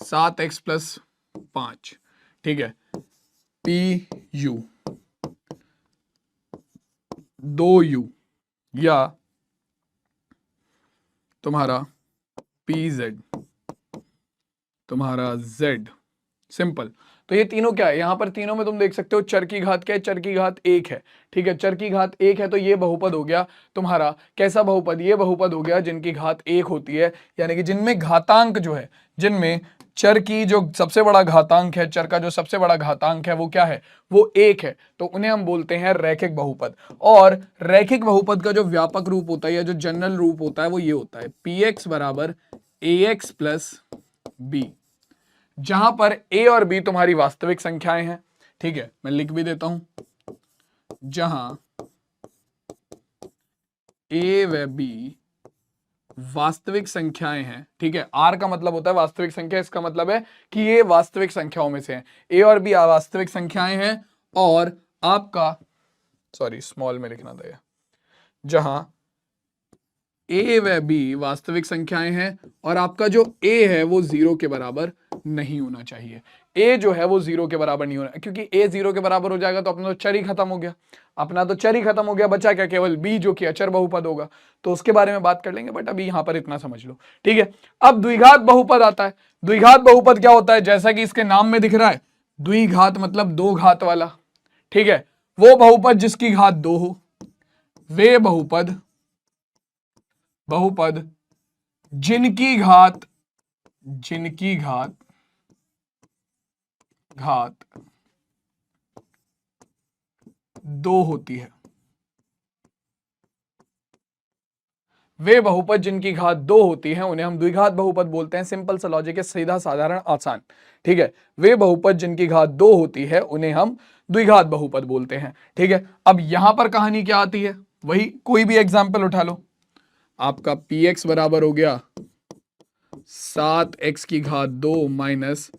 Speaker 1: 7x प्लस 5, ठीक है, PU 2U या तुम्हारा PZ, तुम्हारा Z, सिंपल। तो ये तीनों क्या है? यहां पर तीनों में तुम देख सकते हो चर की घात क्या है, चर की घात 1 है, ठीक है। चर की घात 1 है तो ये बहुपद हो गया तुम्हारा कैसा बहुपद? ये बहुपद हो गया जिनकी घात 1 होती है, यानी कि जिनमें घातांक जो है, जिनमें चर की जो सबसे बड़ा घातांक है, चर का जो सबसे बड़ा घातांक है वो क्या है? वो 1 है, तो उन्हें हम बोलते हैं रैखिक बहुपद। और रैखिक बहुपद का जो व्यापक रूप होता है या जो जनरल रूप होता है वो ये होता है: px बराबर ax प्लस b, जहां पर a और b तुम्हारी वास्तविक संख्याएं हैं, ठीक है। मैं लिख भी देता हूं, जहां a व b वास्तविक संख्याएं हैं, ठीक है। r का मतलब होता है वास्तविक संख्या, इसका मतलब है कि ये वास्तविक संख्याओं में से हैं। a और b वास्तविक संख्याएं हैं, और आपका सॉरी स्मॉल में लिखना था ये, जहां a व b वास्तविक संख्याएं हैं और आपका जो a है वो 0 के बराबर नहीं होना चाहिए। a जो है वो 0 के बराबर नहीं होना, क्योंकि a 0 के बराबर हो जाएगा तो अपना तो चर ही खत्म हो गया, बचा क्या, केवल b जो कि अचर बहुपद होगा, तो उसके बारे में बात कर लेंगे, बट अभी यहां पर इतना समझ लो, ठीक है। अब द्विघात बहुपद आता है। द्विघात बहुपद क्या होता है, जैसा कि इसके नाम में दिख रहा है, द्विघात मतलब दो घात वाला, ठीक है। वो बहुपद जिसकी घात 2 हो, वे बहुपद जिनकी घात दो होती है, वे बहुपद जिनकी घात 2 होती है उन्हें हम द्विघात बहुपद बोलते हैं। सिंपल सा लॉजिक है, सीधा साधारण आसान, ठीक है। वे बहुपद जिनकी घात 2 होती है उन्हें हम द्विघात बहुपद बोलते हैं, ठीक है। अब यहां पर कहानी क्या आती है, वही कोई भी एग्जाम्पल उठा लो, आपका px बराबर हो गया 7x की घात 2 माइनस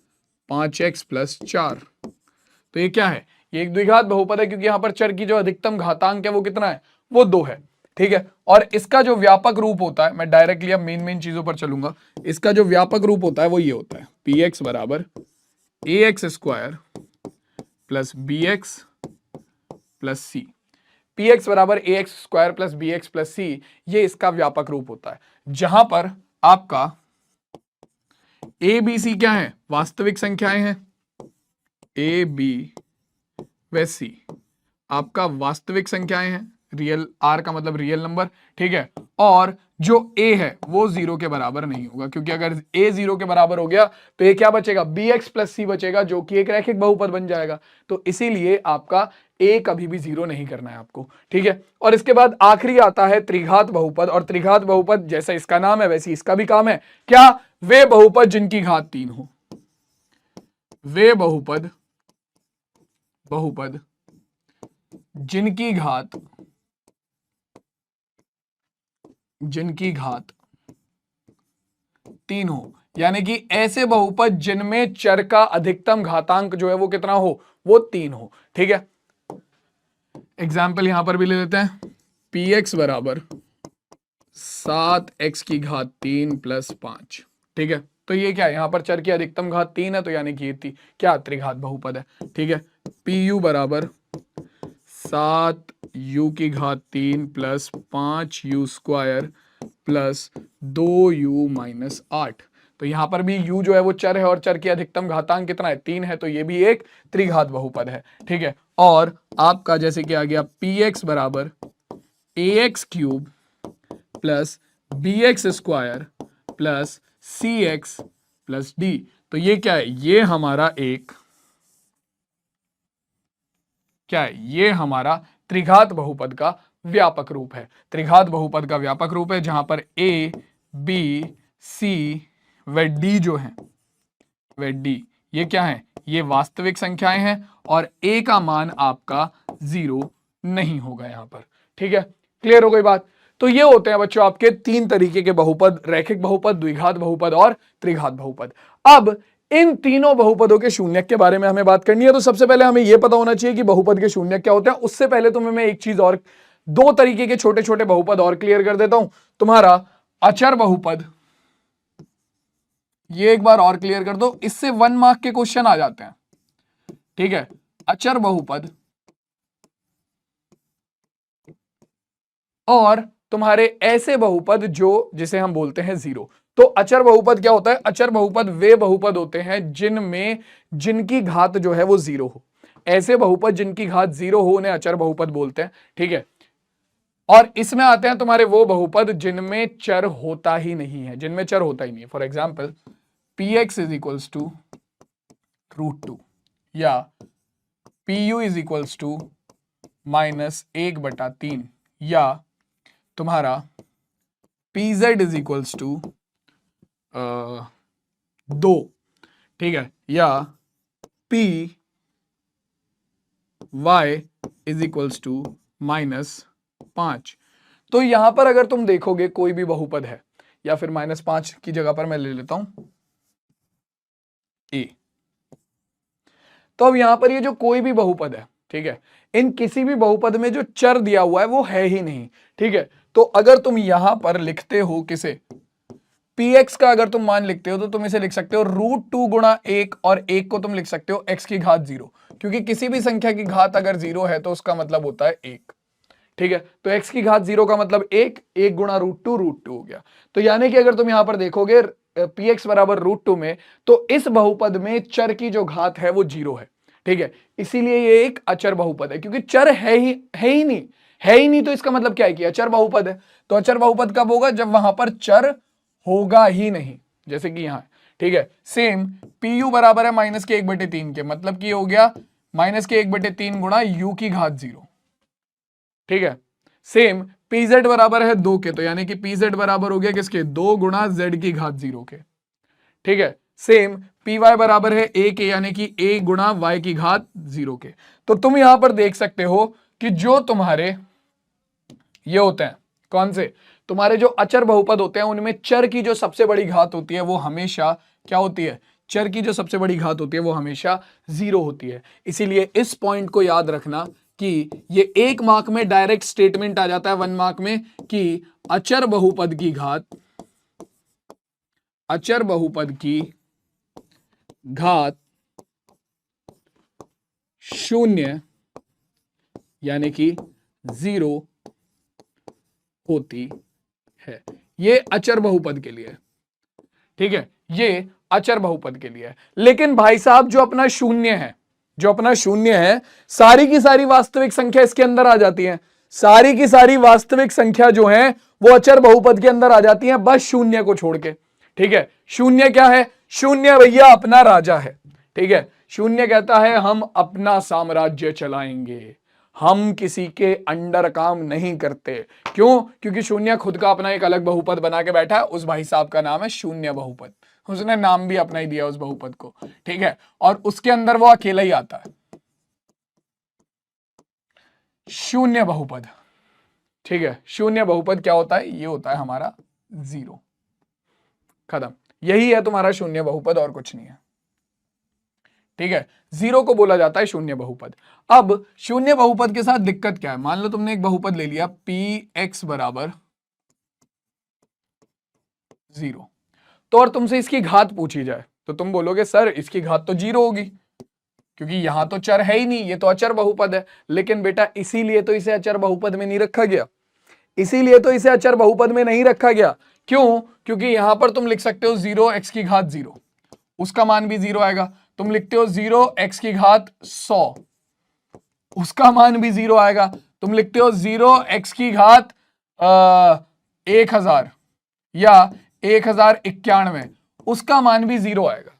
Speaker 1: 5x प्लस 4। तो ये क्या है, ये एक द्विघात बहुपद है, क्योंकि यहां पर चर की जो अधिकतम घातांक है वो कितना है, वो 2 है, ठीक है। और इसका जो व्यापक रूप होता है, मैं डायरेक्टली अब मेन चीजों पर चलूंगा, इसका जो व्यापक रूप होता है वो ये होता है, px बराबर ax square plus bx plus c। px बराबर ax square plus bx plus c, ये इसका व्यापक रूप होता है, जहां पर आपका a b c क्या है, वास्तविक संख्याएं हैं, a b व c आपका वास्तविक संख्याएं हैं, रियल, r का मतलब रियल नंबर, ठीक है। और जो a है वो 0 के बराबर नहीं होगा, क्योंकि अगर a 0 के बराबर हो गया तो ये क्या बचेगा, bx प्लस c बचेगा, जो कि एक रैखिक बहुपद बन जाएगा। तो इसीलिए आपका a कभी भी 0 नहीं करना है आपको, ठीक है। और इसके बाद आखिरी आता है त्रिघात बहुपद, और त्रिघात बहुपद जैसा इसका नाम है वैसे इसका भी काम है, क्या, वे बहुपद जिनकी घात 3 हो, वे बहुपद जिनकी घात 3 हो, यानी कि ऐसे बहुपद जिनमें चर का अधिकतम घातांक जो है वो कितना हो, वो 3 हो, ठीक है। एग्जाम्पल यहां पर भी ले लेते हैं, px बराबर 7x की घात 3 प्लस 5, ठीक है। तो ये क्या है, यहां पर चर की अधिकतम घात 3 है, तो यानी कि ये क्या त्रिघात बहुपद है, ठीक है। pu बराबर 7u की घात 3 plus 5u square plus 2u minus 8। तो यहां पर भी u जो है वो चर है, और चर की अधिकतम घातांक कितना है, 3 है, तो ये भी एक त्रिघात बहुपद है, ठीक है। और आपका जैसे कि आ गया px बराबर ax cube plus bx square plus cx plus d। तो ये क्या है, ये हमारा एक क्या है, ये हमारा त्रिघात बहुपद का व्यापक रूप है। त्रिघात बहुपद का व्यापक रूप है, जहां पर a b c व d जो है, व d ये क्या है, ये वास्तविक संख्याएं हैं, और a का मान आपका 0 नहीं होगा यहां पर, ठीक है। क्लियर हो गई बात। तो ये होते हैं बच्चों आपके 3 तरीके के बहुपद, रैखिक बहुपद, द्विघात बहुपद और त्रिघात बहुपद। अब इन तीनों बहुपदों के शून्यक के बारे में हमें बात करनी है, तो सबसे पहले हमें यह पता होना चाहिए कि बहुपद के शून्यक क्या होते हैं। उससे पहले तुम्हें मैं एक चीज और, 2 तरीके के छोटे छोटे बहुपद और क्लियर कर देता हूं। तुम्हारा अचर बहुपद, ये एक बार और क्लियर कर दो, इससे 1 मार्क के क्वेश्चन आ जाते हैं, ठीक है। अचर बहुपद और तुम्हारे ऐसे बहुपद जो जिसे हम बोलते हैं 0। तो अचर बहुपद क्या होता है, अचर बहुपद वे बहुपद होते हैं जिनकी घात जो है वो 0 हो। ऐसे बहुपद जिनकी घात 0 हो उन्हें अचर बहुपद बोलते हैं, ठीक है। और इसमें आते हैं तुम्हारे वो बहुपद जिनमें चर होता ही नहीं है, for example px is equals to √2 या pu इज इक्वल्स टू -1/3 या तुम्हारा pz इज इक्वल्स टू 2, ठीक है, या py इज इक्वल्स टू -5। तो यहां पर अगर तुम देखोगे कोई भी बहुपद है, या फिर -5 की जगह पर मैं ले लेता हूं a। तो अब यहां पर ये जो कोई भी बहुपद है, ठीक है, इन किसी भी बहुपद में जो चर दिया हुआ है वो है ही नहीं, ठीक है। तो अगर तुम यहां पर लिखते हो किसे, px का अगर तुम मान लिखते हो तो तुम इसे लिख सकते हो √2 गुणा 1, और 1 को तुम लिख सकते हो x की घात 0, क्योंकि किसी भी संख्या की घात अगर 0 है तो उसका मतलब होता है 1। ठीक है, तो x की घात 0 का मतलब 1 गुणा √2 √2 हो गया। तो यानी कि अगर तुम यहां पर देखोगे px बराबर √2 में, तो इस बहुपद में चर की जो घात है वो 0 है। ठीक है, इसीलिए ये एक अचर बहुपद है, क्योंकि चर है ही नहीं, तो इसका मतलब क्या है कि अचर बहुपद है। तो अचर बहुपद कब होगा? जब वहां पर चर होगा ही नहीं, जैसे कि यहां। ठीक है, सेम पीयू बराबर है -1/3 के, मतलब कि हो गया -1/3 गुणा u की घात 0। ठीक है, सेम pz बराबर है 2 के, तो यानी कि pz बराबर हो गया किसके? 2 गुणा z की घात 0 के। ठीक है, सेम py बराबर है a के, यानी कि a गुणा y की घात 0 के। तो तुम यहां पर देख सकते हो कि जो तुम्हारे ये होते हैं, कौन से? तुम्हारे जो अचर बहुपद होते हैं उनमें चर की जो सबसे बड़ी घात होती है वो हमेशा क्या होती है? चर की जो सबसे बड़ी घात होती है वो हमेशा 0 होती है। इसीलिए इस पॉइंट को याद रखना कि ये 1 मार्क में डायरेक्ट स्टेटमेंट आ जाता है, 1 मार्क में, कि अचर बहुपद की घात 0 यानी कि 0 होती है। ये अचर बहुपद के लिए, ठीक है, ये अचर बहुपद के लिए है। लेकिन भाई साहब जो अपना शून्य है, सारी की सारी वास्तविक संख्या इसके अंदर आ जाती है। सारी की सारी वास्तविक संख्या जो है वो अचर बहुपद के अंदर आ जाती है, बस शून्य को छोड़ के। ठीक है, शून्य क्या है? शून्य भैया अपना राजा है। ठीक है, शून्य कहता है हम अपना साम्राज्य चलाएंगे, हम किसी के अंडर काम नहीं करते। क्यों? क्योंकि शून्य खुद का अपना एक अलग बहुपद बना के बैठा है, उस भाई साहब का नाम है शून्य बहुपद। उसने नाम भी अपना ही दिया उस बहुपद को। ठीक है, और उसके अंदर वो अकेला ही आता है, शून्य बहुपद। ठीक है, शून्य बहुपद क्या होता है? ये होता है हमारा 0। खत्म, यही है तुम्हारा शून्य बहुपद और कुछ नहीं है। ठीक है, 0 को बोला जाता है शून्य बहुपद। अब शून्य बहुपद के साथ दिक्कत क्या है? मान लो तुमने एक बहुपद ले लिया px बराबर 0, तो और तुमसे इसकी घात पूछी जाए तो तुम बोलोगे सर इसकी घात तो 0 होगी, क्योंकि यहां तो चर है ही नहीं, ये तो अचर बहुपद है। लेकिन बेटा इसीलिए तो इसे अचर बहुपद में नहीं रखा गया, क्यों? क्योंकि यहां पर तुम लिख सकते हो 0 x की घात 0, उसका मान भी 0 आएगा। तुम लिखते हो 0 x की घात 100, उसका मान भी 0 आएगा। तुम लिखते हो 0 x की घात 1000 या 1091, उसका मान भी 0 आएगा।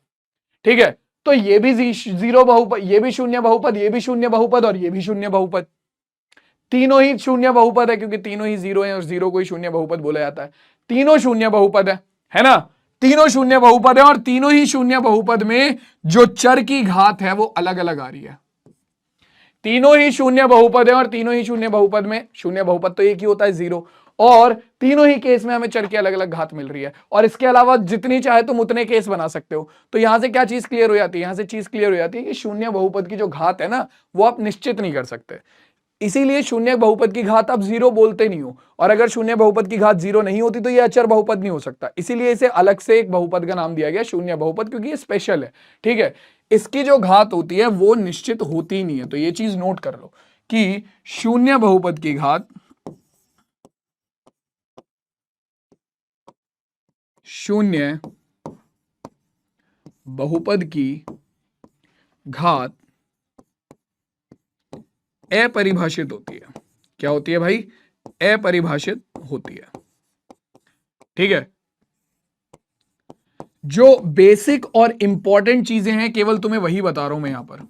Speaker 1: ठीक है, तो ये भी 0 बहुपद, ये भी शून्य बहुपद, ये भी शून्य बहुपद, और ये भी शून्य बहुपद। तीनों ही शून्य बहुपद है, क्योंकि तीनों ही 0 है और 0 को ही शून्य बहुपद बोला जाता है। तीनों शून्य बहुपद है ना? तीनों शून्य बहुपद है, और तीनों ही शून्य बहुपद में जो चर की घात है वो अलग अलग आ रही है। तीनों ही शून्य बहुपद है, और तीनों ही शून्य बहुपद में शून्य बहुपद तो एक ही होता है 0, और तीनों ही केस में हमें चर की अलग अलग घात मिल रही है। और इसके अलावा जितनी चाहे तुम उतने केस बना सकते हो। तो यहां से क्या चीज क्लियर हो जाती है? यहां से चीज क्लियर हो जाती है कि शून्य बहुपद की जो घात है ना, वो आप निश्चित नहीं कर सकते। इसीलिए शून्य बहुपद की घात आप 0 बोलते नहीं हो, और अगर शून्य बहुपद की घात 0 नहीं होती तो ये अचर बहुपद नहीं हो सकता। इसीलिए इसे अलग से एक बहुपद का नाम दिया गया शून्य बहुपद, क्योंकि ये स्पेशल है। ठीक है, इसकी जो घात होती है वो निश्चित होती नहीं है। तो ये चीज नोट कर लो कि शून्य बहुपद की घात शून्य बहुपद की घात अपरिभाषित होती है। क्या होती है भाई? अपरिभाषित होती है। ठीक है, जो बेसिक और इंपॉर्टेंट चीजें हैं केवल तुम्हें वही बता रहा हूं मैं यहां पर।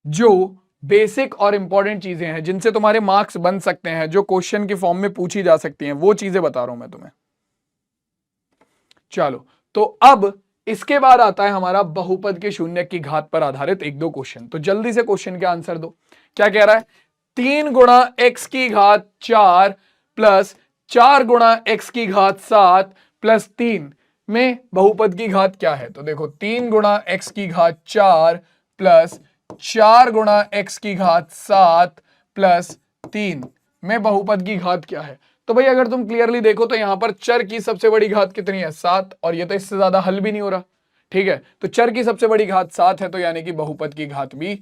Speaker 1: जो बेसिक और इंपॉर्टेंट चीजें हैं जिनसे तुम्हारे मार्क्स बन सकते हैं, जो क्वेश्चन के फॉर्म में पूछी जा सकती हैं, वो चीजें बता रहा हूं मैं तुम्हें। चलो, तो अब इसके बाद आता है हमारा बहुपद के शून्य की घात पर आधारित एक दो क्वेश्चन। तो जल्दी से क्वेश्चन के आंसर दो। क्या कह रहा है? 3 गुणा x की घात 4 प्लस 4 गुणा x की घात 7 प्लस 3 में बहुपद की घात क्या है? तो देखो 3 गुणा x की घात 4 प्लस 4 गुणा x की घात 7 प्लस 3 में बहुपद की घात क्या है। तो भाई अगर तुम क्लियरली देखो तो यहां पर चर की सबसे बड़ी घात कितनी है 7, और ये तो इससे ज्यादा हल भी नहीं हो रहा। ठीक है, तो चर की सबसे बड़ी घात 7 है, तो यानी कि बहुपद की घात भी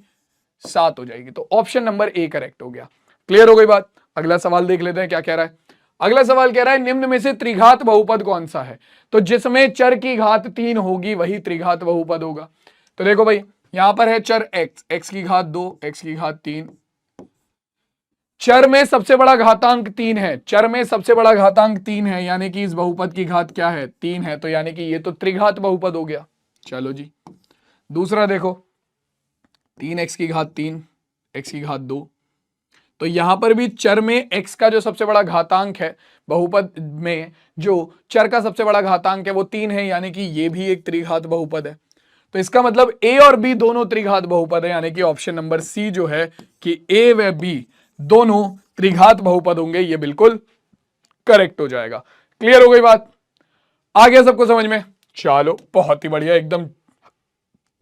Speaker 1: 7 हो जाएगी। तो ऑप्शन नंबर ए करेक्ट हो गया। क्लियर हो गई बात। अगला सवाल देख लेते हैं क्या कह रहा है। अगला सवाल कह रहा है निम्न में से त्रिघात बहुपद कौन सा है। तो जिसमें चर की घात 3 होगी वही त्रिघात बहुपद होगा। तो देखो भाई यहां पर है चर x, x की घात 2, x की घात 3। चर में सबसे बड़ा घातांक 3 है, चर में सबसे बड़ा घातांक 3 है, यानी कि इस बहुपद की घात क्या है 3 है, तो यानी कि ये तो त्रिघात बहुपद हो गया। चलो जी दूसरा देखो 3x की घात 3, x की घात 2। तो यहां पर भी चर में x का जो सबसे बड़ा घातांक है, बहुपद में जो चर का सबसे बड़ा घातांक है वो 3 है, यानी कि ये भी एक त्रिघात बहुपद है। तो इसका मतलब a और b दोनों त्रिघात बहुपद है, यानी कि ऑप्शन नंबर सी जो है कि a व b दोनों त्रिघात बहुपद होंगे, ये बिल्कुल करेक्ट हो जाएगा। क्लियर हो गई बात, आ गया सबको समझ में। चलो बहुत ही बढ़िया, एकदम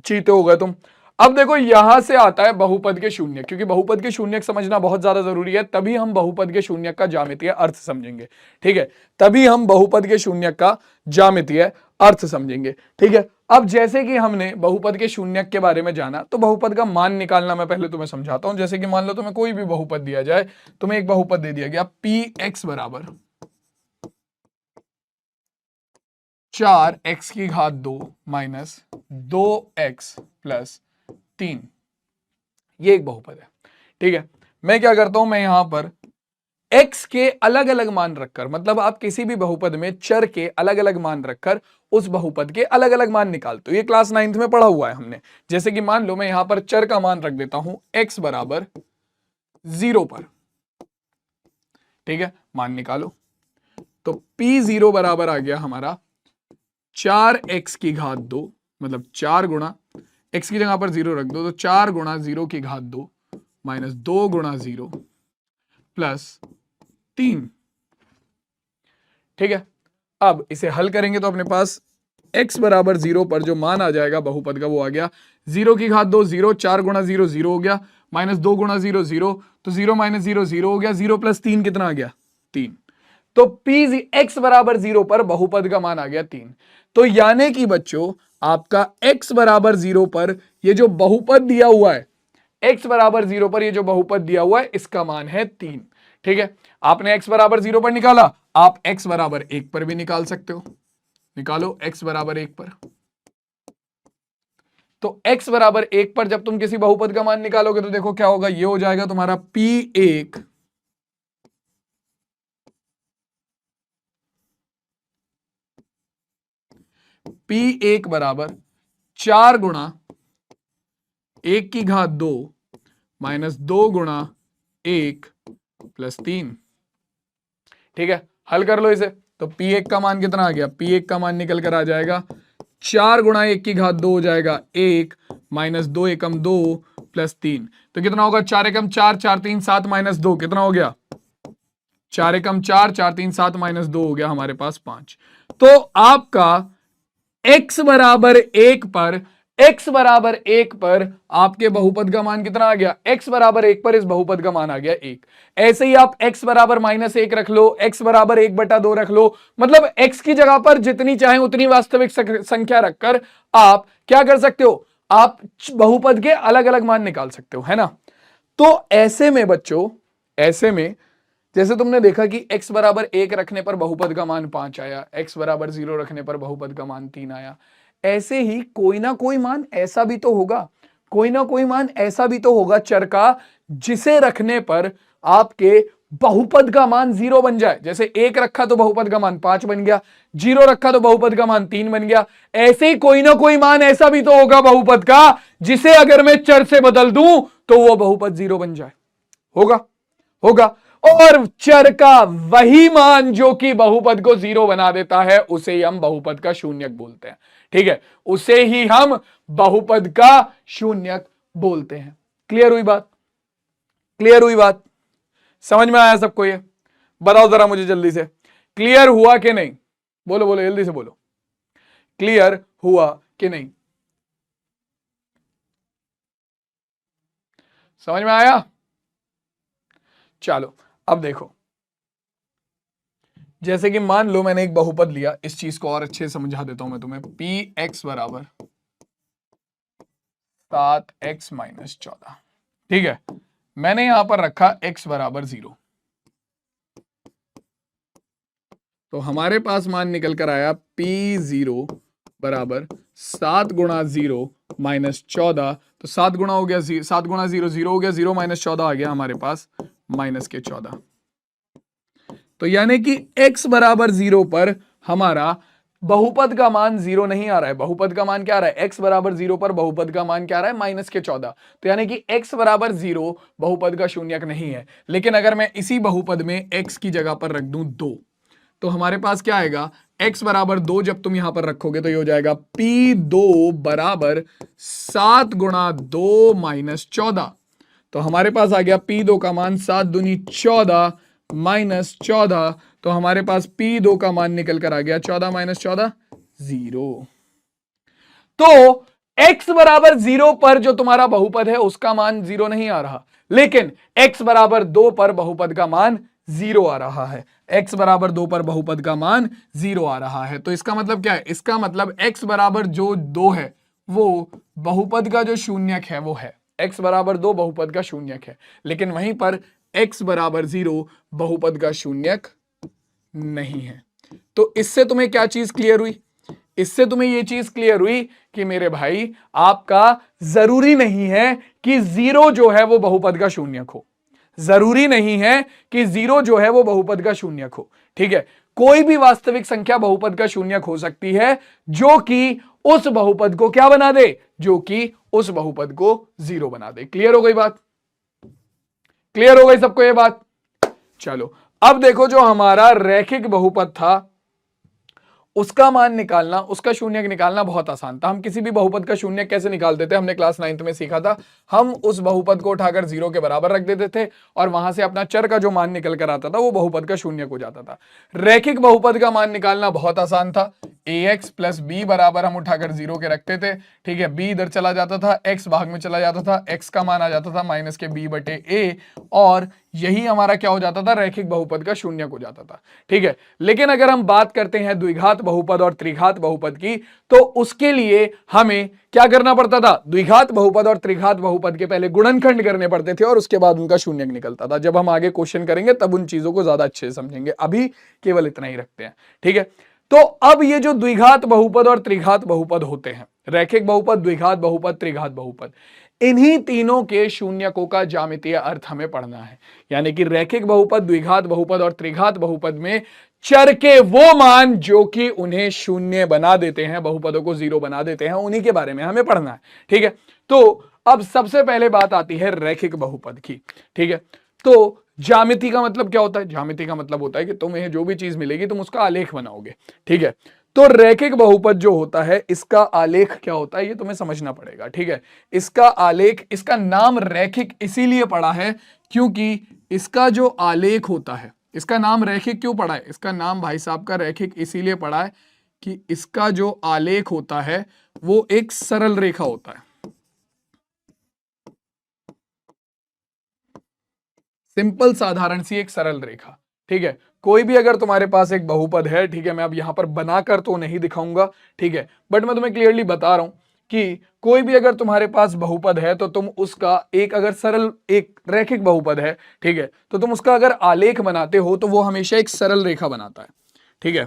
Speaker 1: चीते हो गए तुम। अब देखो यहां से आता है बहुपद के शून्य, क्योंकि बहुपद के शून्य समझना बहुत ज्यादा जरूरी है, तभी हम बहुपद के शून्य का ज्यामितीय अर्थ समझेंगे। ठीक है, तभी हम बहुपद के शून्य का ज्यामितीय अर्थ समझेंगे। ठीक है, अब जैसे कि हमने बहुपद के शून्य के बारे में जाना, तो बहुपद का मान निकालना मैं पहले तुम्हें समझाता हूं। जैसे कि मान लो तुम्हें कोई भी बहुपद दिया जाए, तुम्हें एक बहुपद दे दिया गया px बराबर 4x की घात 2 माइनस 2x प्लस 3, ये एक बहुपद है। ठीक है, मैं क्या करता हूं, मैं यहां पर x के अलग अलग मान रखकर, मतलब आप किसी भी बहुपद में चर के अलग अलग मान रखकर उस बहुपद के अलग अलग मान निकालते हो। ये क्लास 9th में पढ़ा हुआ है हमने। जैसे कि मान लो मैं यहां पर चर का मान रख देता हूं x बराबर 0 पर। ठीक है, मान निकालो, तो p0 बराबर आ गया हमारा 4x की घात 2, मतलब 4 गुणा x की जगह पर 0 रख दो, तो 4 गुणा 0 की घात 2 माइनस 2 गुणा 0 प्लस 3। ठीक है, अब इसे हल करेंगे तो अपने पास x बराबर 0 पर जो मान आ जाएगा बहुपद का वो आ गया 0 की घात 2 0, 4 गुणा 0 0 हो गया, माइनस 2 गुणा 0 0, तो 0 माइनस 0 0 हो गया, 0 प्लस 3 कितना आ गया 3। तो x बराबर 0 पर बहुपद का मान आ गया 3। तो यानी कि बच्चों आपका x बराबर 0 पर ये जो बहुपद दिया हुआ है, x बराबर 0 पर ये जो बहुपद दिया हुआ है इसका मान है 3। ठीक है, आपने x बराबर 0 पर निकाला, आप x बराबर 1 पर भी निकाल सकते हो। निकालो x बराबर 1 पर। तो x बराबर 1 पर जब तुम किसी बहुपद का मान निकालोगे तो देखो क्या होगा, ये हो जाएगा तुम्हारा p1 p1 बराबर 4 गुणा 1 की घात 2 माइनस 2 गुणा 1 प्लस 3। ठीक है, हल कर लो इसे, तो p1 का मान कितना आ गया, p1 का मान निकल कर आ जाएगा 4 गुणा 1 की घात 2 हो जाएगा 1 माइनस 2 एकम 2 प्लस 3। तो कितना होगा, 4 एकम 4, 4 3 7 माइनस 2 कितना हो गया, 4 एकम 4, 4 3 7 माइनस 2 हो गया हमारे पास 5। तो आपका x बराबर 1 पर, x बराबर 1 पर आपके बहुपद का मान कितना आ गया, x बराबर 1 पर इस बहुपद का मान आ गया 1। ऐसे ही आप x बराबर -1 रख लो, x बराबर 1/2 रख लो, मतलब x की जगह पर जितनी चाहे उतनी वास्तविक संख्या रखकर आप क्या कर सकते हो, आप बहुपद के अलग अलग मान निकाल सकते हो, है ना। तो ऐसे में बच्चों, ऐसे में जैसे तुमने देखा कि x बराबर 1 रखने पर बहुपद का मान 5 आया, x बराबर 0 रखने पर बहुपद का मान 3 आया, ऐसे ही कोई ना कोई मान ऐसा भी तो होगा, कोई ना कोई मान ऐसा भी तो होगा चर का जिसे रखने पर आपके बहुपद का मान 0 बन जाए। जैसे 1 रखा तो बहुपद का मान 5 बन गया, 0 रखा तो बहुपद का मान 3 बन गया। ऐसे ही कोई ना कोई मान ऐसा भी तो होगा बहुपद का जिसे अगर मैं चर से बदल दूं तो वो बहुपद 0 बन जाए। होगा, होगा। और चर का वही मान जो कि बहुपद को 0 बना देता है उसे ही हम बहुपद का शून्यक बोलते हैं। ठीक है, उसे ही हम बहुपद का शून्यक बोलते हैं। क्लियर हुई बात, क्लियर हुई बात, समझ में आया सबको, ये बताओ जरा मुझे जल्दी से, क्लियर हुआ कि नहीं, बोलो बोलो जल्दी से बोलो, क्लियर हुआ कि नहीं, समझ में आया। चलो अब देखो, जैसे कि मान लो मैंने एक बहुपद लिया, इस चीज को और अच्छे से समझा देता हूं मैं तुम्हें। पी एक्स बराबर 7x माइनस 14, ठीक है। मैंने यहां पर रखा x बराबर 0, तो हमारे पास मान निकल कर आया P0 बराबर 7 गुणा 0 माइनस 14। तो 7 गुणा हो गया 7 गुणा 0 0 हो गया, 0 माइनस 14 आ गया हमारे पास माइनस के 14। तो यानी कि x बराबर 0 पर हमारा बहुपद का मान 0 नहीं आ रहा है। बहुपद का मान क्या आ रहा है? x बराबर 0 पर बहुपद का मान क्या आ रहा है? माइनस के 14। तो यानी कि x बराबर 0 बहुपद का शून्यक नहीं है। लेकिन अगर मैं इसी बहुपद में x की जगह पर रख दूं 2, तो हमारे पास क्या आएगा? x बराबर 2 जब तुम यहां पर रखोगे तो ये हो जाएगा P2 बराबर 7 गुणा 2 माइनस 14। तो हमारे पास आ गया P2 का मान 7 दूनी 14 माइनस 14। तो हमारे पास P2 का मान निकल कर आ गया 14 माइनस 14 0। तो x बराबर 0 पर जो तुम्हारा बहुपद है उसका मान 0 नहीं आ रहा, लेकिन x बराबर 2 पर बहुपद का मान 0 आ रहा है। x बराबर 2 पर बहुपद का मान 0 आ रहा है। तो इसका मतलब क्या है? इसका मतलब x बराबर जो 2 है वो बहुपद का जो शून्यक है वो है। x बराबर 2 बहुपद का शून्यक है, लेकिन वहीं पर x बराबर 0 बहुपद का शून्यक नहीं है। तो इससे तुम्हें क्या चीज क्लियर हुई? इससे तुम्हें यह चीज क्लियर हुई कि मेरे भाई आपका जरूरी नहीं है कि 0 जो है वो बहुपद का शून्यक हो। जरूरी नहीं है कि 0 जो है वो बहुपद का शून्यक हो, ठीक है। कोई भी वास्तविक संख्या बहुपद का शून्यक हो सकती है जो कि उस बहुपद को क्या बना दे? जो कि उस बहुपद को 0 बना दे। क्लियर हो गई बात? क्लियर हो गई सबको ये बात? चलो अब देखो, जो हमारा रैखिक बहुपद था उसका मान निकालना, उसका शून्यक निकालना बहुत आसान था। हम किसी भी बहुपद का शून्यक कैसे निकालते थे? हमने क्लास 9th में सीखा था। हम उस बहुपद को उठाकर 0 के बराबर रख देते थे और वहां से अपना चर का जो मान निकल कर आता था वो बहुपद का शून्यक हो जाता था। रैखिक बहुपद का मान निकालना बहुत आसान था। ax प्लस बी बराबर हम उठाकर 0 के रखते थे, ठीक है। b इधर चला जाता था, x भाग में चला जाता था, x का मान आ जाता था माइनस के b बटे a, और यही हमारा क्या हो जाता था? रैखिक बहुपद का शून्यक हो जाता था, ठीक है। लेकिन अगर हम बात करते हैं द्विघात बहुपद और त्रिघात बहुपद की, तो उसके लिए हमें क्या करना पड़ता था? द्विघात बहुपद और त्रिघात बहुपद के पहले गुणनखंड करने पड़ते थे और उसके बाद उनका शून्यक निकलता था। जब हम आगे क्वेश्चन करेंगे तब उन चीजों को ज्यादा अच्छे से समझेंगे, अभी केवल इतना ही रखते हैं, ठीक है। तो अब ये जो द्विघात बहुपद और त्रिघात बहुपद होते हैं, रैखिक बहुपद, द्विघात बहुपद, त्रिघात बहुपद, इन्हीं तीनों के शून्यकों का ज्यामितीय अर्थ हमें पढ़ना है। यानी कि रैखिक बहुपद, द्विघात बहुपद और त्रिघात बहुपद में चर के वो मान जो कि उन्हें शून्य बना देते हैं, बहुपदों को 0 बना देते हैं, उन्हीं के बारे में हमें पढ़ना है, ठीक है। तो अब सबसे पहले बात आती है रैखिक बहुपद की, ठीक है। तो ज्यामिति का मतलब क्या होता है? ज्यामिति का मतलब होता है कि तुम्हें जो भी चीज मिलेगी तुम उसका आलेख बनाओगे, ठीक है। तो रैखिक बहुपद जो होता है इसका आलेख क्या होता है ये तुम्हें समझना पड़ेगा, ठीक है। इसका आलेख, इसका नाम रैखिक इसीलिए पड़ा है क्योंकि इसका जो आलेख होता है, इसका नाम रैखिक क्यों पड़ा है? इसका नाम भाई साहब का रैखिक इसीलिए पड़ा है कि इसका जो आलेख होता है वो एक सरल रेखा होता है। सिंपल, साधारण सी एक सरल रेखा, ठीक है। कोई भी अगर तुम्हारे पास एक बहुपद है, ठीक है, मैं अब यहां पर बनाकर तो नहीं दिखाऊंगा, ठीक है, बट मैं तुम्हें क्लियरली बता रहा हूं कि कोई भी अगर तुम्हारे पास बहुपद है तो तुम उसका एक, अगर सरल एक रैखिक बहुपद है, ठीक है, तो तुम उसका अगर आलेख बनाते हो तो वो हमेशा एक सरल रेखा बनाता है, ठीक है।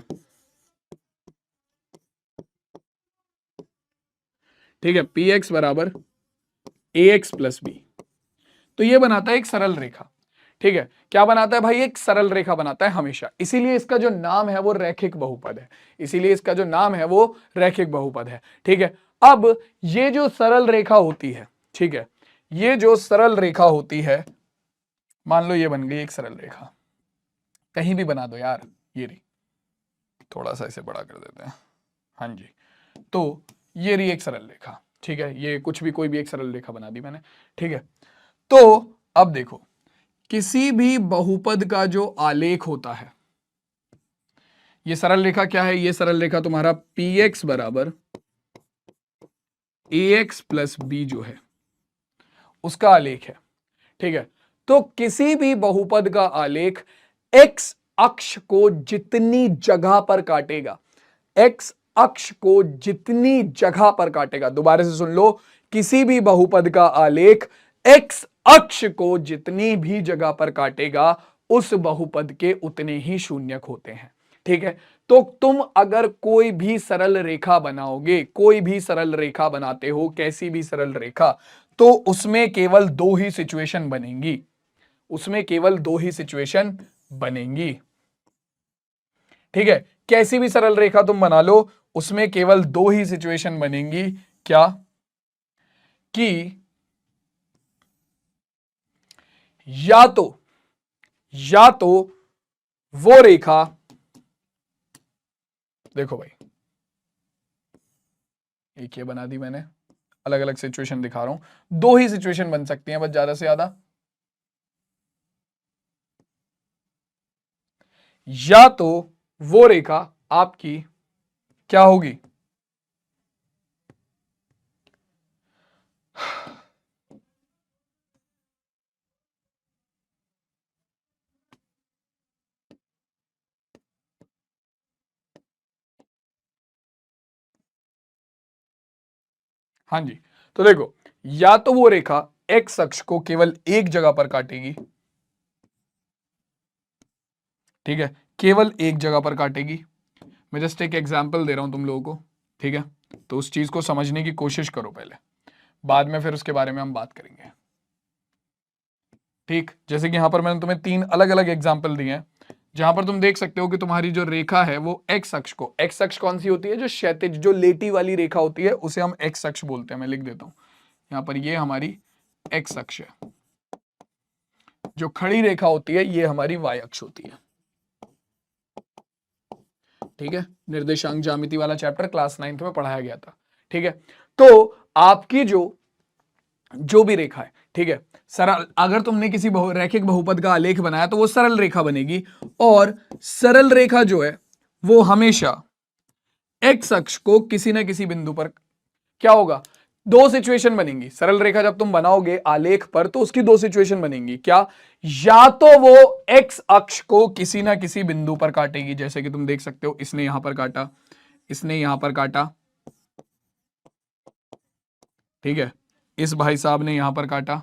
Speaker 1: ठीक है, पी एक्स बराबर ए एक्स प्लस बी, तो ये बनाता है एक सरल रेखा, ठीक है। क्या बनाता है भाई? एक सरल रेखा बनाता है हमेशा, इसीलिए इसका जो नाम है वो रैखिक बहुपद है, इसीलिए इसका जो नाम है वो रैखिक बहुपद है, ठीक है। अब ये जो सरल रेखा होती है, ठीक है, ये जो सरल रेखा होती है, मान लो ये बन गई एक सरल रेखा, कहीं भी बना दो यार, ये रही, थोड़ा सा इसे बड़ा कर देते हैं, हाँ जी। तो ये रही एक सरल रेखा, ठीक है, ये कुछ भी, कोई भी एक सरल रेखा बना दी मैंने, ठीक है। तो अब देखो, किसी भी बहुपद का जो आलेख होता है, ये सरल रेखा क्या है? ये सरल रेखा तुम्हारा पी एक्स बराबर ए एक्स प्लस बी जो है उसका आलेख है, ठीक है। तो किसी भी बहुपद का आलेख एक्स अक्ष को जितनी जगह पर काटेगा, एक्स अक्ष को जितनी जगह पर काटेगा, दोबारा से सुन लो, किसी भी बहुपद का आलेख एक्स अक्ष को जितनी भी जगह पर काटेगा उस बहुपद के उतने ही शून्यक होते हैं। ठीक है, तो तुम अगर कोई भी सरल रेखा बनाओगे, कोई भी सरल रेखा बनाते हो, कैसी भी सरल रेखा, तो उसमें केवल दो ही सिचुएशन बनेंगी, उसमें केवल दो ही सिचुएशन बनेंगी। ठीक है, कैसी भी सरल रेखा तुम बना लो, उसमें केवल दो ही सिचुएशन बनेंगी। क्या? कि या तो वो रेखा, देखो भाई, एक ये बना दी मैंने, अलग अलग सिचुएशन दिखा रहा हूं, दो ही सिचुएशन बन सकती हैं बस, ज्यादा से ज्यादा। या तो वो रेखा आपकी क्या होगी, हाँ जी, तो देखो, या तो वो रेखा एक्स अक्ष को केवल एक जगह पर काटेगी, ठीक है, केवल एक जगह पर काटेगी। मैं जस्ट एक एग्जांपल दे रहा हूं तुम लोगों को, ठीक है, तो उस चीज को समझने की कोशिश करो पहले, बाद में फिर उसके बारे में हम बात करेंगे। ठीक, जैसे कि यहां पर मैंने तुम्हें तीन अलग अलग एग्जाम्पल दिए हैं, जहां पर तुम देख सकते हो कि तुम्हारी जो रेखा है वो एक्स अक्ष को, एक्स अक्ष कौन सी होती है, जो क्षैतिज, जो लेटी वाली रेखा होती है उसे हम एक्स अक्ष बोलते हैं। मैं लिख देता हूं यहां पर, ये हमारी एक्स अक्ष है, जो खड़ी रेखा होती है ये हमारी वाई अक्ष होती है। ठीक है, निर्देशांक ज्यामिति वाला चैप्टर क्लास 9th में पढ़ाया गया था। ठीक है, तो आपकी जो भी रेखा है, ठीक है, सरल, अगर तुमने किसी रैखिक बहुपद का आलेख बनाया तो वो सरल रेखा बनेगी, और सरल रेखा जो है वो हमेशा एक्स अक्ष को किसी ना किसी बिंदु पर, क्या होगा, दो सिचुएशन बनेंगी। सरल रेखा जब तुम बनाओगे आलेख पर तो उसकी दो सिचुएशन बनेंगी। क्या? या तो वो एक्स अक्ष को किसी ना किसी बिंदु पर काटेगी, जैसे कि तुम देख सकते हो, इसने यहां पर काटा, इसने यहां पर काटा, ठीक है, इस भाई साहब ने यहां पर काटा,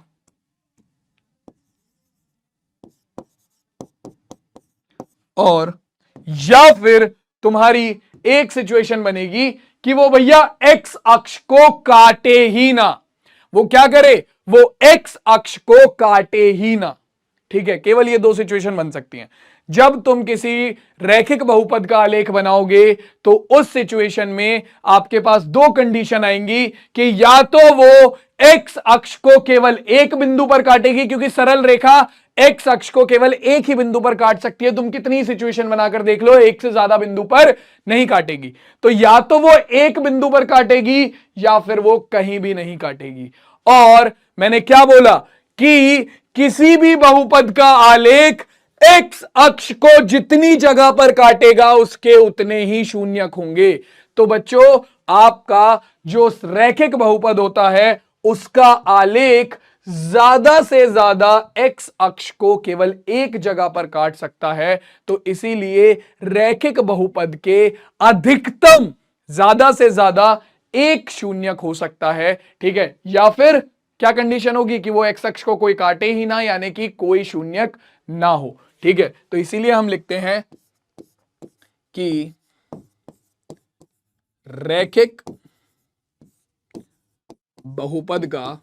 Speaker 1: और या फिर तुम्हारी एक सिचुएशन बनेगी कि वो भैया एक्स अक्ष को काटे ही ना, वो क्या करे, वो एक्स अक्ष को काटे ही ना। ठीक है, केवल ये दो सिचुएशन बन सकती हैं। जब तुम किसी रैखिक बहुपद का आलेख बनाओगे तो उस सिचुएशन में आपके पास दो कंडीशन आएंगी कि या तो वो एक्स अक्ष को केवल एक बिंदु पर काटेगी, क्योंकि सरल रेखा एक्स अक्ष को केवल एक ही बिंदु पर काट सकती है, तुम कितनी सिचुएशन बनाकर देख लो, एक से ज्यादा बिंदु पर नहीं काटेगी। तो या तो वो एक बिंदु पर काटेगी या फिर वो कहीं भी नहीं काटेगी। और मैंने क्या बोला कि किसी भी बहुपद का आलेख एक्स अक्ष को जितनी जगह पर काटेगा उसके उतने ही शून्यक होंगे। तो बच्चों, आपका जो रैखिक बहुपद होता है उसका आलेख ज्यादा से ज्यादा एक्स अक्ष को केवल एक जगह पर काट सकता है, तो इसीलिए रैखिक बहुपद के अधिकतम ज्यादा से ज्यादा एक शून्यक हो सकता है। ठीक है, या फिर क्या कंडीशन होगी कि वो एक्स अक्ष को कोई काटे ही ना, यानी कि कोई शून्यक ना हो। ठीक है, तो इसीलिए हम लिखते हैं कि रैखिक बहुपद का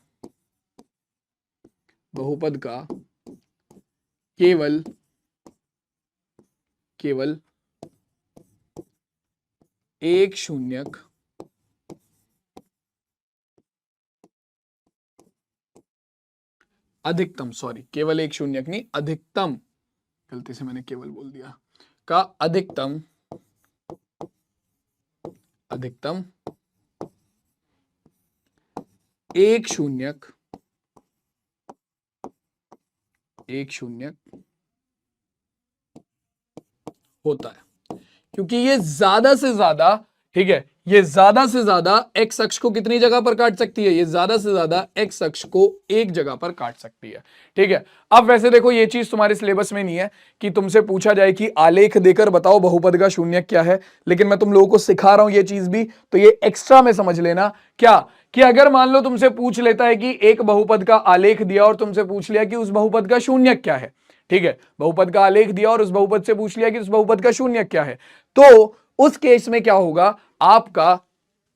Speaker 1: केवल एक शून्यक अधिकतम, सॉरी, केवल एक शून्यक नहीं, अधिकतम, गलती से मैंने केवल बोल दिया, का अधिकतम एक शून्यक होता है। क्योंकि ये ज्यादा से ज्यादा, ठीक है, ये ज्यादा से ज्यादा एक्स अक्ष को कितनी जगह पर काट सकती है? ये ज्यादा से ज्यादा एक्स अक्ष को एक जगह पर काट सकती है। ठीक है, अब वैसे देखो ये चीज तुम्हारे सिलेबस में नहीं है कि तुमसे पूछा जाए कि आलेख देकर बताओ बहुपद का शून्यक क्या है, लेकिन मैं तुम लोगों को सिखा रहा हूं ये चीज भी, तो ये एक्स्ट्रा में समझ लेना। क्या कि अगर मान लो तुमसे पूछ लेता है कि एक बहुपद का आलेख दिया और तुमसे पूछ लिया कि उस बहुपद का शून्यक क्या है, ठीक है, बहुपद का आलेख दिया और उस बहुपद से पूछ लिया कि उस बहुपद का शून्यक क्या है, तो उस केस में क्या होगा, आपका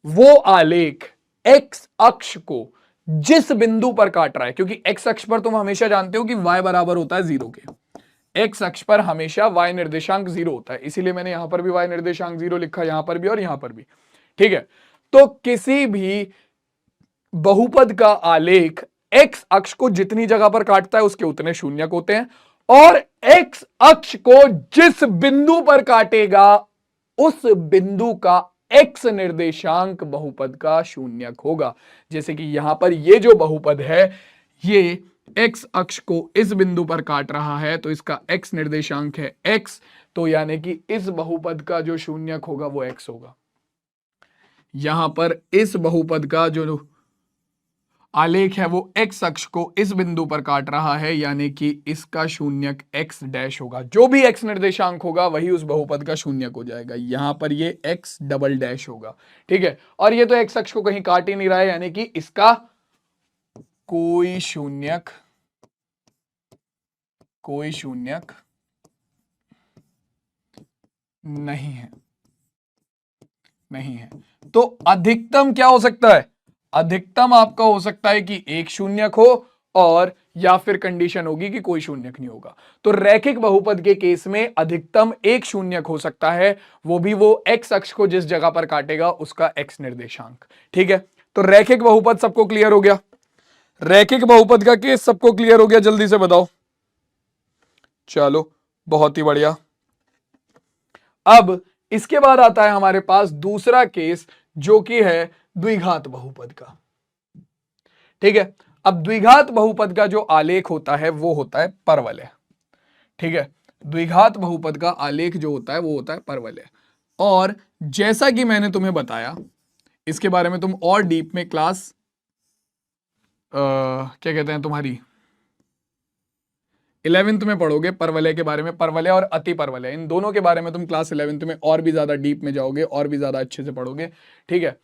Speaker 1: वो आलेख एक्स अक्ष को जिस बिंदु पर काट रहा है, क्योंकि एक्स अक्ष पर तुम हमेशा जानते हो कि y बराबर होता है 0 के, एक्स अक्ष पर हमेशा y निर्देशांक 0 होता है, इसीलिए मैंने यहां पर भी y निर्देशांक 0 लिखा, यहां पर भी और यहां पर भी। ठीक है, तो किसी भी बहुपद का आलेख एक्स अक्ष को जितनी जगह पर काटता है उसके उतने शून्यक होते हैं, और एक्स अक्ष को जिस बिंदु पर काटेगा उस बिंदु का एक्स निर्देशांक बहुपद का शून्यक होगा। जैसे कि यहां पर ये जो बहुपद है ये एक्स अक्ष को इस बिंदु पर काट रहा है, तो इसका एक्स निर्देशांक है एक्स, तो यानी कि इस बहुपद का जो शून्यक होगा वो एक्स होगा। यहां पर इस बहुपद का जो आलेख है वो एक्स अक्ष को इस बिंदु पर काट रहा है, यानी कि इसका शून्यक एक्स डैश होगा। जो भी एक्स निर्देशांक होगा वही उस बहुपद का शून्यक हो जाएगा। यहां पर ये एक्स डबल डैश होगा। ठीक है, और ये तो एक्स अक्ष को कहीं काट ही नहीं रहा है, यानी कि इसका कोई शून्यक नहीं है। तो अधिकतम क्या हो सकता है? अधिकतम आपका हो सकता है कि एक शून्यक हो, और या फिर कंडीशन होगी कि कोई शून्यक नहीं होगा। तो रैखिक बहुपद के केस में अधिकतम एक शून्यक हो सकता है, वो भी वो एक्स अक्ष को जिस जगह पर काटेगा उसका एक्स निर्देशांक। ठीक है, तो रैखिक बहुपद सबको क्लियर हो गया? रैखिक बहुपद का केस सबको क्लियर हो गया? जल्दी से बताओ। चलो बहुत ही बढ़िया। अब इसके बाद आता है हमारे पास दूसरा केस, जो कि है द्विघात बहुपद का। ठीक है, अब द्विघात बहुपद का जो आलेख होता है वो होता है परवलय। ठीक है, द्विघात बहुपद का आलेख जो होता है वो होता है परवलय। और जैसा कि मैंने तुम्हें बताया, इसके बारे में तुम और डीप में क्लास क्या कहते हैं तुम्हारी 11th में पढ़ोगे परवलय के बारे में। परवलय और अति परवलय, इन दोनों के बारे में तुम क्लास 11th में और भी ज्यादा डीप में जाओगे, और भी ज्यादा अच्छे से पढ़ोगे। ठीक है,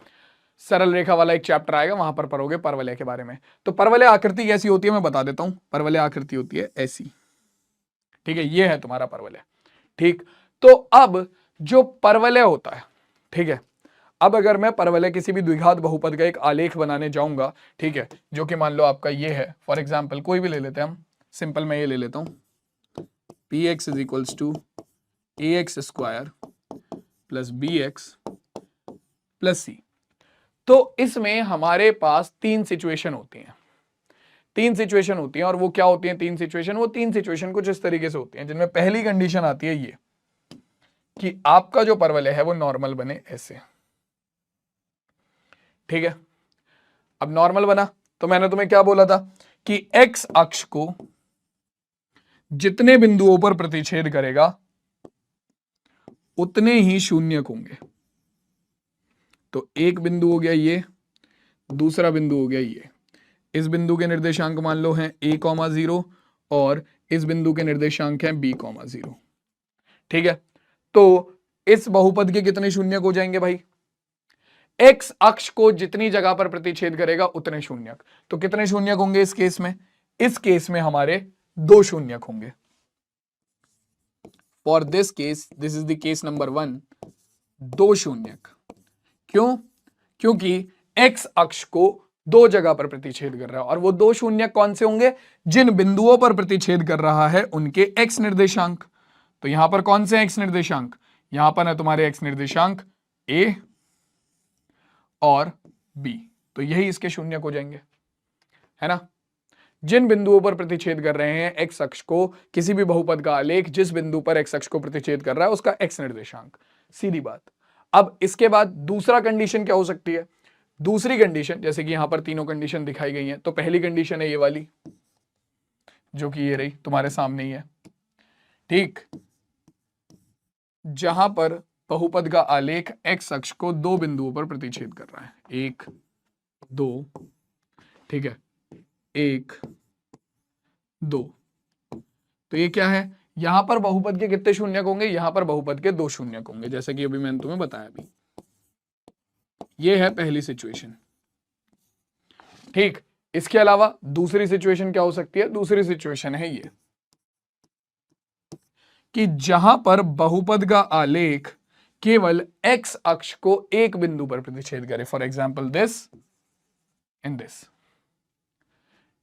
Speaker 1: सरल रेखा वाला एक चैप्टर आएगा, वहां पर पढ़ोगे परवलय के बारे में। तो परवलय आकृति कैसी होती है मैं बता देता हूं। परवलय आकृति होती है ऐसी। ठीक है, ये है तुम्हारा परवलय। ठीक, तो अब जो परवलय होता है, ठीक है, अब अगर मैं परवलय किसी भी द्विघात बहुपद का एक आलेख बनाने जाऊंगा, ठीक है, जो कि मान लो आपका ये है, फॉर एग्जाम्पल कोई भी ले लेते हैं हम, सिंपल मैं ये ले लेता हूं, p x is equals to a x square plus b x plus c. तो इसमें हमारे पास तीन सिचुएशन होती हैं। और वो क्या होती हैं तीन सिचुएशन? वो तीन सिचुएशन कुछ इस तरीके से होती हैं, जिनमें पहली कंडीशन आती है ये कि आपका जो परवलय है वो नॉर्मल बने ऐसे। ठीक है, अब नॉर्मल बना तो मैंने तुम्हें क्या बोला था कि एक्स अक्ष को जितने बिंदुओं पर प्रतिच्छेद करेगा उतने ही शून्यक होंगे। तो एक बिंदु हो गया ये, दूसरा बिंदु हो गया ये। इस बिंदु के निर्देशांक मान लो हैं a,0 और इस बिंदु के निर्देशांक हैं b,0। ठीक है, तो इस बहुपद के कितने शून्यक हो जाएंगे भाई? एक्स अक्ष को जितनी जगह पर प्रतिच्छेद करेगा उतने शून्यक। तो कितने शून्यक होंगे इस केस में? इस केस में हमारे दो शून्यक होंगे। For this case, this is the case number 1, दो शून्यक। क्यों? क्योंकि एक्स अक्ष को दो जगह पर प्रतिच्छेद कर रहा है, और वो दो शून्यक कौन से होंगे? जिन बिंदुओं पर प्रतिच्छेद कर रहा है उनके एक्स निर्देशांक। तो यहां पर कौन से एक्स निर्देशांक? यहां पर है तुम्हारे एक्स निर्देशांक ए और बी, तो यही इसके शून्यक हो जाएंगे, है ना। जिन बिंदुओं पर प्रतिच्छेद कर रहे हैं एक्स अक्ष को, किसी भी बहुपद का आलेख जिस बिंदु पर एक्स अक्ष को प्रतिच्छेद कर रहा है उसका एक्स निर्देशांक, सीधी बात। अब इसके बाद दूसरा कंडीशन क्या हो सकती है? दूसरी कंडीशन, जैसे कि यहां पर तीनों कंडीशन दिखाई गई हैं, तो पहली कंडीशन है ये वाली, जो कि ये रही तुम्हारे सामने ही है। ठीक, जहां पर बहुपद का आलेख x अक्ष को दो बिंदुओं पर प्रतिच्छेद कर रहा है, 1 2, ठीक है, 1 2। तो ये क्या है, यहां पर बहुपद के कितने शून्यक होंगे, यहां पर बहुपद के 2 शून्यक होंगे, जैसे कि अभी मैंने तुम्हें बताया अभी। ये है पहली सिचुएशन, ठीक। इसके अलावा दूसरी सिचुएशन क्या हो सकती है, दूसरी सिचुएशन है ये कि जहां पर बहुपद का आलेख केवल x अक्ष को एक बिंदु पर प्रतिच्छेद करे, for example this in this,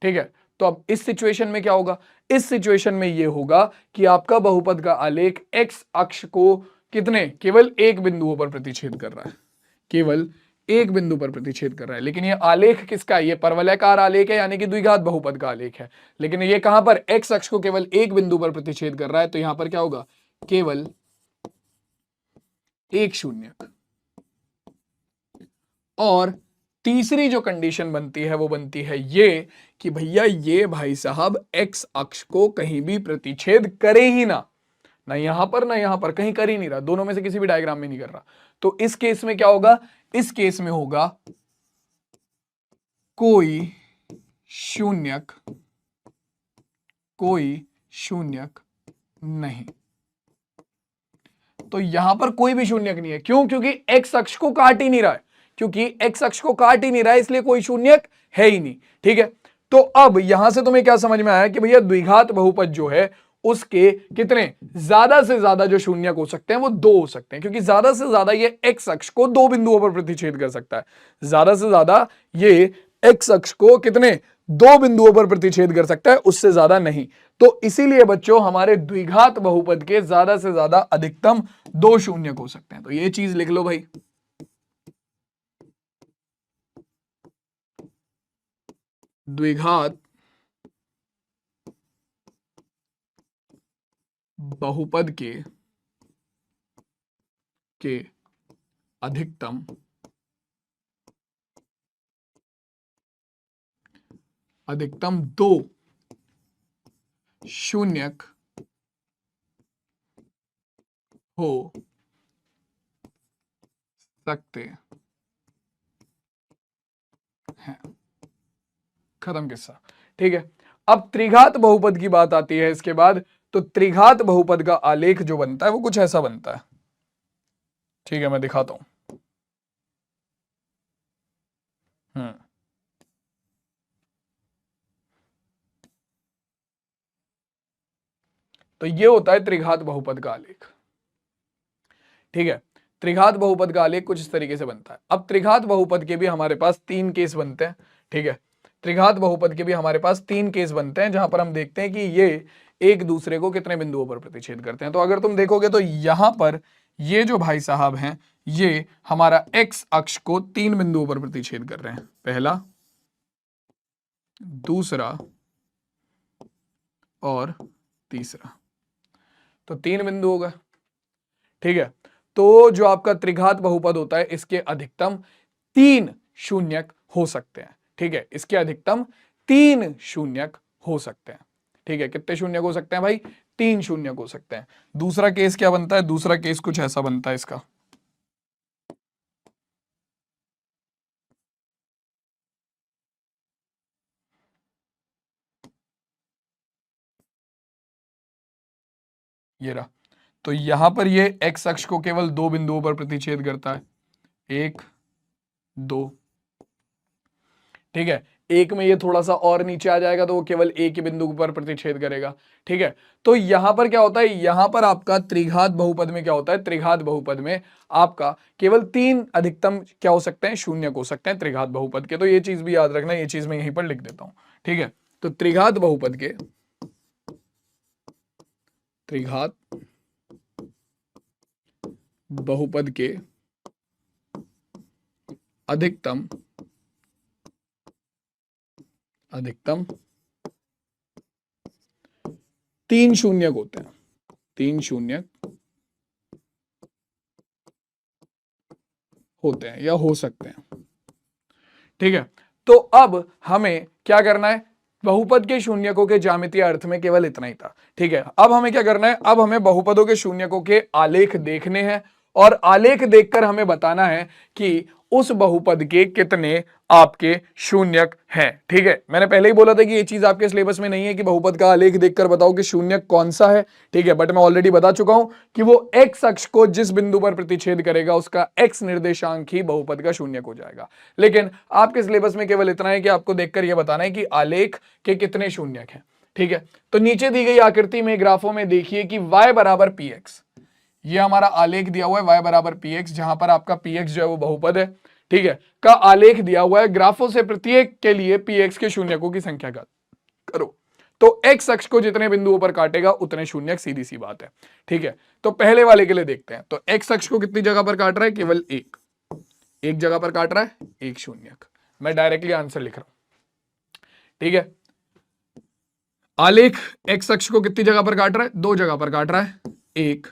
Speaker 1: ठीक है। तो अब इस सिचुएशन में क्या होगा, इस सिचुएशन में यह होगा कि आपका बहुपद का आलेख x अक्ष को कितने, केवल एक बिंदुओं पर प्रतिच्छेद कर रहा है, केवल एक बिंदु पर प्रतिच्छेद कर रहा है। लेकिन ये आलेख किसका है, ये परवलयाकार आलेख है, यानी कि द्विघात बहुपद का आलेख है। लेकिन ये कहां पर, x अक्ष को केवल एक बिंदु पर प्रतिच्छेद कर रहा है, तो यहां पर क्या होगा, केवल एक शून्यक। और तीसरी जो कंडीशन बनती है वो बनती है ये कि भैया ये भाई साहब x अक्ष को कहीं भी प्रतिच्छेद करे ही ना यहां पर ना यहां पर, कहीं कर ही नहीं रहा, दोनों में से किसी भी डायग्राम में नहीं कर रहा। तो इस केस में क्या होगा, इस केस में होगा कोई शून्यक नहीं। तो यहां पर कोई भी शून्यक नहीं है, क्यों, क्योंकि x अक्ष को काट ही नहीं रहा है, क्योंकि x अक्ष को काट ही नहीं रहा है, इसलिए कोई शून्यक है ही नहीं, ठीक है। तो अब यहां से तुम्हें क्या समझ में आया कि भैया द्विघात बहुपद जो है उसके कितने, ज्यादा से ज्यादा जो शून्यक हो सकते हैं वो 2 हो सकते हैं, क्योंकि ज्यादा से ज्यादा ये x अक्ष को 2 बिंदुओं पर प्रतिच्छेद कर सकता है, ज्यादा से ज्यादा ये x अक्ष को कितने, 2 बिंदुओं पर प्रतिच्छेद कर सकता है, उससे ज्यादा नहीं। तो इसीलिए बच्चों हमारे द्विघात बहुपद के ज्यादा से ज्यादा अधिकतम 2 शून्यक हो सकते हैं। तो ये चीज लिख लो भाई, द्विघात बहुपद के अधिकतम 2 शून्यक हो सकते हैं। खत्म किस्सा, ठीक है। अब त्रिघात बहुपद की बात आती है इसके बाद। तो त्रिघात बहुपद का आलेख जो बनता है वो कुछ ऐसा बनता है, ठीक है, मैं दिखाता हूं। तो ये होता है त्रिघात बहुपद का आलेख, ठीक है। त्रिघात बहुपद का आलेख कुछ इस तरीके से बनता है। अब त्रिघात बहुपद के भी हमारे पास 3 केस बनते हैं, ठीक है। त्रिघात बहुपद के भी हमारे पास 3 केस बनते हैं, जहां पर हम देखते हैं कि ये एक दूसरे को कितने बिंदुओं पर प्रतिच्छेद करते हैं। तो अगर तुम देखोगे तो यहां पर ये जो भाई साहब हैं ये हमारा x अक्ष को 3 बिंदुओं पर प्रतिच्छेद कर रहे हैं, पहला, दूसरा और तीसरा। तो 3 बिंदु होगा, ठीक है। तो जो आपका त्रिघात बहुपद होता है इसके अधिकतम 3 शून्यक हो सकते हैं, ठीक है। इसके अधिकतम 3 शून्यक हो सकते हैं, ठीक है। कितने शून्यक हो सकते हैं भाई, 3 शून्यक हो सकते हैं। दूसरा केस क्या बनता है, दूसरा केस कुछ ऐसा बनता है इसका, ये रहा। तो यहां पर ये x अक्ष को केवल 2 बिंदुओं पर प्रतिच्छेद करता है, 1 2, ठीक है। एक में ये थोड़ा सा और नीचे आ जाएगा तो वो केवल एक ही बिंदु पर प्रतिच्छेद करेगा, ठीक है। तो यहां पर क्या होता है, यहां पर आपका त्रिघात बहुपद में क्या होता है, त्रिघात बहुपद में आपका केवल 3 अधिकतम क्या हो सकते हैं, शून्यक हो सकते हैं त्रिघात बहुपद के। तो ये चीज भी याद रखना, ये चीज मैं यहीं पर लिख देता हूं, ठीक है। तो त्रिघात बहुपद के अधिकतम 3 शून्यक होते हैं, 3 शून्यक होते हैं या हो सकते हैं, ठीक है। तो अब हमें क्या करना है, बहुपद के शून्यकों के ज्यामितीय अर्थ में केवल इतना ही था, ठीक है। अब हमें क्या करना है, अब हमें बहुपदों के शून्यकों के आलेख देखने हैं और आलेख देखकर हमें बताना है कि उस बहुपद के कितने आपके शून्यक हैं। ठीक है, मैंने पहले ही बोला था कि ये चीज आपके सिलेबस में नहीं है कि बहुपद का आलेख देखकर बताओ कि शून्यक कौन सा है। ठीक है, बट मैं ऑलरेडी बता चुका हूं कि वो एक्स अक्ष को जिस बिंदु पर प्रतिच्छेद करेगा उसका एक्स निर्देशांक ही बहुपद का शून्यक हो जाएगा। लेकिन आपके सिलेबस में केवल इतना है कि आपको देखकर यह बताना है कि आलेख के कितने शून्यक हैं। ठीक है, तो नीचे दी गई आकृति में ग्राफों में देखिए कि y बराबर पी एक्स, ये हमारा आलेख दिया हुआ है y बराबर पी एक्स, जहां पर आपका पी एक्स जो है वो बहुपद है। ठीक है, का आलेख दिया हुआ है। ग्राफों से प्रत्येक के लिए पी एक्स के शून्यकों की संख्या ज्ञात करो। तो एक्स अक्ष को जितने बिंदुओं पर काटेगा उतने शून्यक, सीधी सी बात है। ठीक है, तो पहले वाले के लिए देखते हैं। तो एक्स अक्ष को कितनी जगह पर काट रहा है? केवल एक जगह पर काट रहा है, एक शून्यक। मैं डायरेक्टली आंसर लिख रहा हूं। ठीक है, आलेख एक्स अक्ष को कितनी जगह पर काट रहा है? दो जगह पर काट रहा है, एक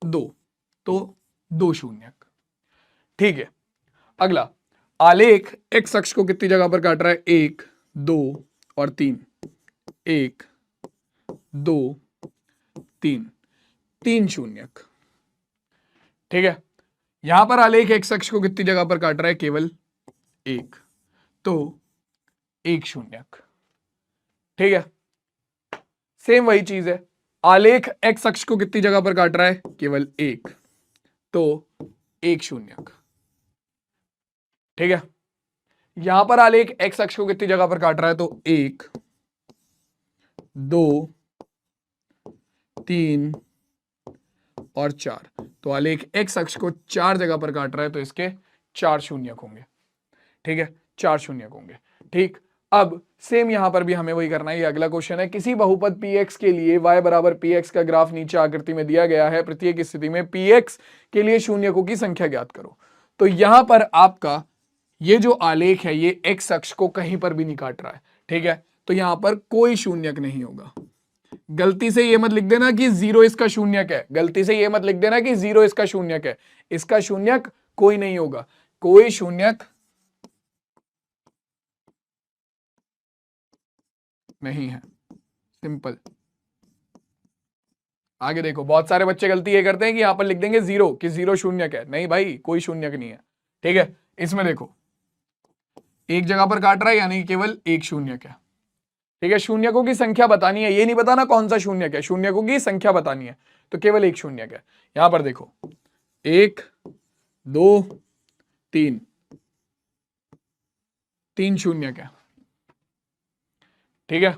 Speaker 1: दो, तो दो शून्यक। ठीक है, अगला आलेख एक्स अक्ष को कितनी जगह पर काट रहा है? एक दो और तीन, एक दो तीन, तीन शून्यक। ठीक है, यहां पर आलेख एक्स अक्ष को कितनी जगह पर काट रहा है? केवल एक, तो एक शून्यक। ठीक है, सेम वही चीज है। आलेख एक्स अक्ष को कितनी जगह पर काट रहा है? केवल एक, तो एक शून्यक। ठीक है, यहां पर आलेख एक्स अक्ष को कितनी जगह पर काट रहा है? तो एक दो तीन और चार, तो आलेख एक्स अक्ष को चार जगह पर काट रहा है, तो इसके चार शून्यक होंगे। ठीक है, चार शून्यक होंगे। ठीक, अब सेम यहां पर भी हमें वही करना है। ये अगला क्वेश्चन है, किसी बहुपद px के लिए y बराबर px का ग्राफ नीचे आकृति में दिया गया है। प्रत्येक स्थिति में px के लिए शून्यकों की संख्या ज्ञात करो। तो यहां पर आपका ये जो आलेख है ये x अक्ष को कहीं पर भी नहीं काट रहा है। ठीक है, तो यहां पर कोई शून्यक नहीं होगा। गलती से ये मत लिख देना कि जीरो इसका शून्यक है, गलती से ये मत लिख देना कि जीरो इसका शून्यक है। इसका शून्यक कोई नहीं होगा, कोई शून्यक नहीं है, सिंपल। आगे देखो, बहुत सारे बच्चे गलती ये करते हैं कि यहां पर लिख देंगे जीरो, कि जीरो शून्यक है। नहीं भाई, कोई शून्यक नहीं है। ठीक है, इसमें देखो एक जगह पर काट रहा है यानी केवल एक शून्यक है। ठीक है, शून्यकों की संख्या बतानी है, ये नहीं बताना कौन सा शून्यक है, शून्यकों की संख्या बतानी है। तो केवल एक शून्यक है। यहां पर देखो एक दो तीन, तीन शून्यक है। ठीक है,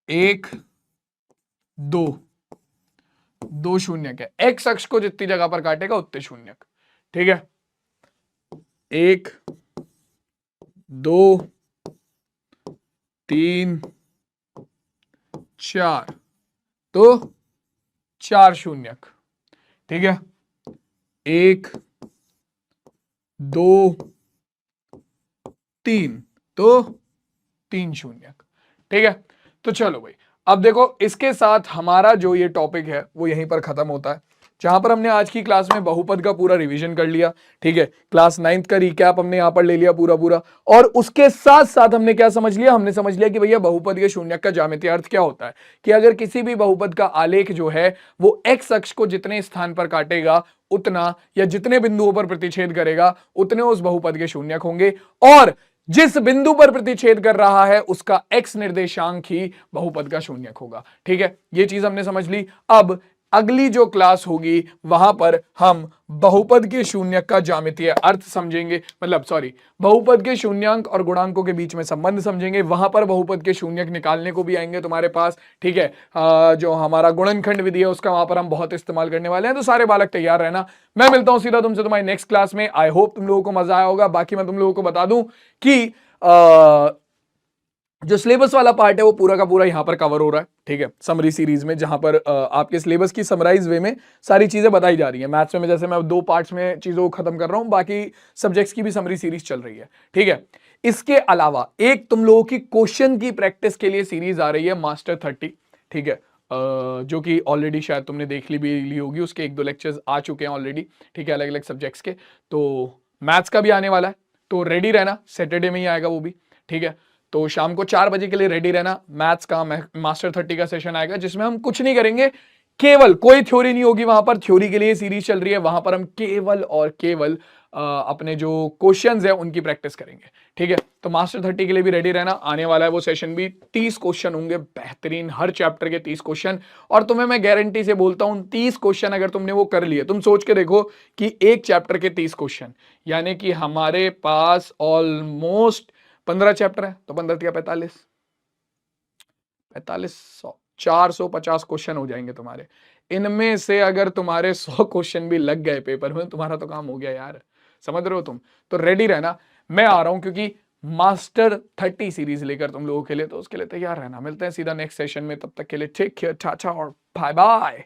Speaker 1: एक दो, दो शून्यक है। एक्स अक्ष को जितनी जगह पर काटेगा उतने शून्यक। ठीक है, एक दो तीन चार, तो चार शून्यक। ठीक है, एक दो तीन, तो तीन शून्यक। ठीक है, तो चलो भाई, अब देखो इसके साथ हमारा जो ये टॉपिक है वो यहीं पर खत्म होता है, जहां पर हमने आज की क्लास में बहुपद का पूरा रिवीजन कर लिया। ठीक है, क्लास 9th का रिकैप हमने यहां पर ले लिया पूरा पूरा, और उसके साथ साथ हमने क्या समझ लिया? हमने समझ लिया कि भैया बहुपद के शून्यक का ज्यामितीय अर्थ क्या होता है, कि अगर किसी भी बहुपद का आलेख जो है वो एक्स अक्ष को जितने स्थान पर काटेगा उतना, या जितने बिंदुओं पर प्रतिच्छेद करेगा उतने उस बहुपद के शून्यक होंगे, और जिस बिंदु पर प्रतिच्छेद कर रहा है उसका एक्स निर्देशांक ही बहुपद का शून्यक होगा। ठीक है, ये चीज हमने समझ ली। अब अगली जो क्लास होगी वहां पर हम बहुपद के शून्यक का ज्यामितीय अर्थ समझेंगे, मतलब सॉरी, बहुपद के शून्यांक और गुणांकों के बीच में संबंध समझेंगे। वहां पर बहुपद के शून्यक निकालने को भी आएंगे तुम्हारे पास। ठीक है, जो हमारा गुणनखंड विधि है उसका वहां पर हम बहुत इस्तेमाल करने वाले हैं। तो सारे बालक तैयार रहना। मैं मिलता हूं सीधा तुमसे तुम्हारी नेक्स्ट क्लास में। आई होप तुम लोगों को मजा आया होगा। बाकी मैं तुम लोगों को बता दूं कि जो सिलेबस वाला पार्ट है वो पूरा का पूरा यहां पर कवर हो रहा है। ठीक है, समरी सीरीज में, जहां पर आपके सिलेबस की समराइज वे में सारी चीजें बताई जा रही है। मैथ्स में जैसे मैं दो पार्ट्स में चीजों को खत्म कर रहा हूं, बाकी सब्जेक्ट्स की भी समरी सीरीज चल रही है। ठीक है, इसके अलावा एक तुम लोगों की क्वेश्चन की प्रैक्टिस के लिए सीरीज आ रही है मास्टर 30। ठीक है, जो कि ऑलरेडी शायद तुमने देख ली होगी, उसके एक दो लेक्चर्स आ चुके हैं ऑलरेडी। ठीक है, अलग अलग सब्जेक्ट्स के। तो मैथ्स का भी आने वाला है, तो रेडी रहना, सैटरडे में ही आएगा वो भी। ठीक है, तो शाम को 4 बजे के लिए रेडी रहना। मैथ्स का मास्टर 30 का सेशन आएगा, जिसमें हम कुछ नहीं करेंगे, केवल कोई थ्योरी नहीं होगी वहां पर, थ्योरी के लिए सीरीज चल रही है, वहां पर हम केवल और केवल अपने जो क्वेश्चंस है उनकी प्रैक्टिस करेंगे। ठीक है, तो मास्टर 30 के लिए भी रेडी रहना, आने वाला है वो सेशन भी। 30 क्वेश्चन होंगे बेहतरीन, हर चैप्टर के 30 क्वेश्चन, और तुम्हें मैं गारंटी से बोलता हूं 30 क्वेश्चन अगर तुमने वो कर लिए, तुम सोच के देखो कि एक चैप्टर के 30 क्वेश्चन, यानी कि हमारे पास ऑलमोस्ट 15 चैप्टर है, तो 15 45 45 450 क्वेश्चन हो जाएंगे तुम्हारे। इनमें से अगर तुम्हारे 100 क्वेश्चन भी लग गए पेपर में, तुम्हारा तो काम हो गया यार, समझ रहे हो तुम? तो रेडी रहना, मैं आ रहा हूं, क्योंकि मास्टर 30 सीरीज लेकर तुम लोगों के लिए, तो उसके लिए तैयार रहना। मिलते हैं सीधा नेक्स्ट सेशन में, तब तक के लिए टेक केयर, टाटा और बाय बाय।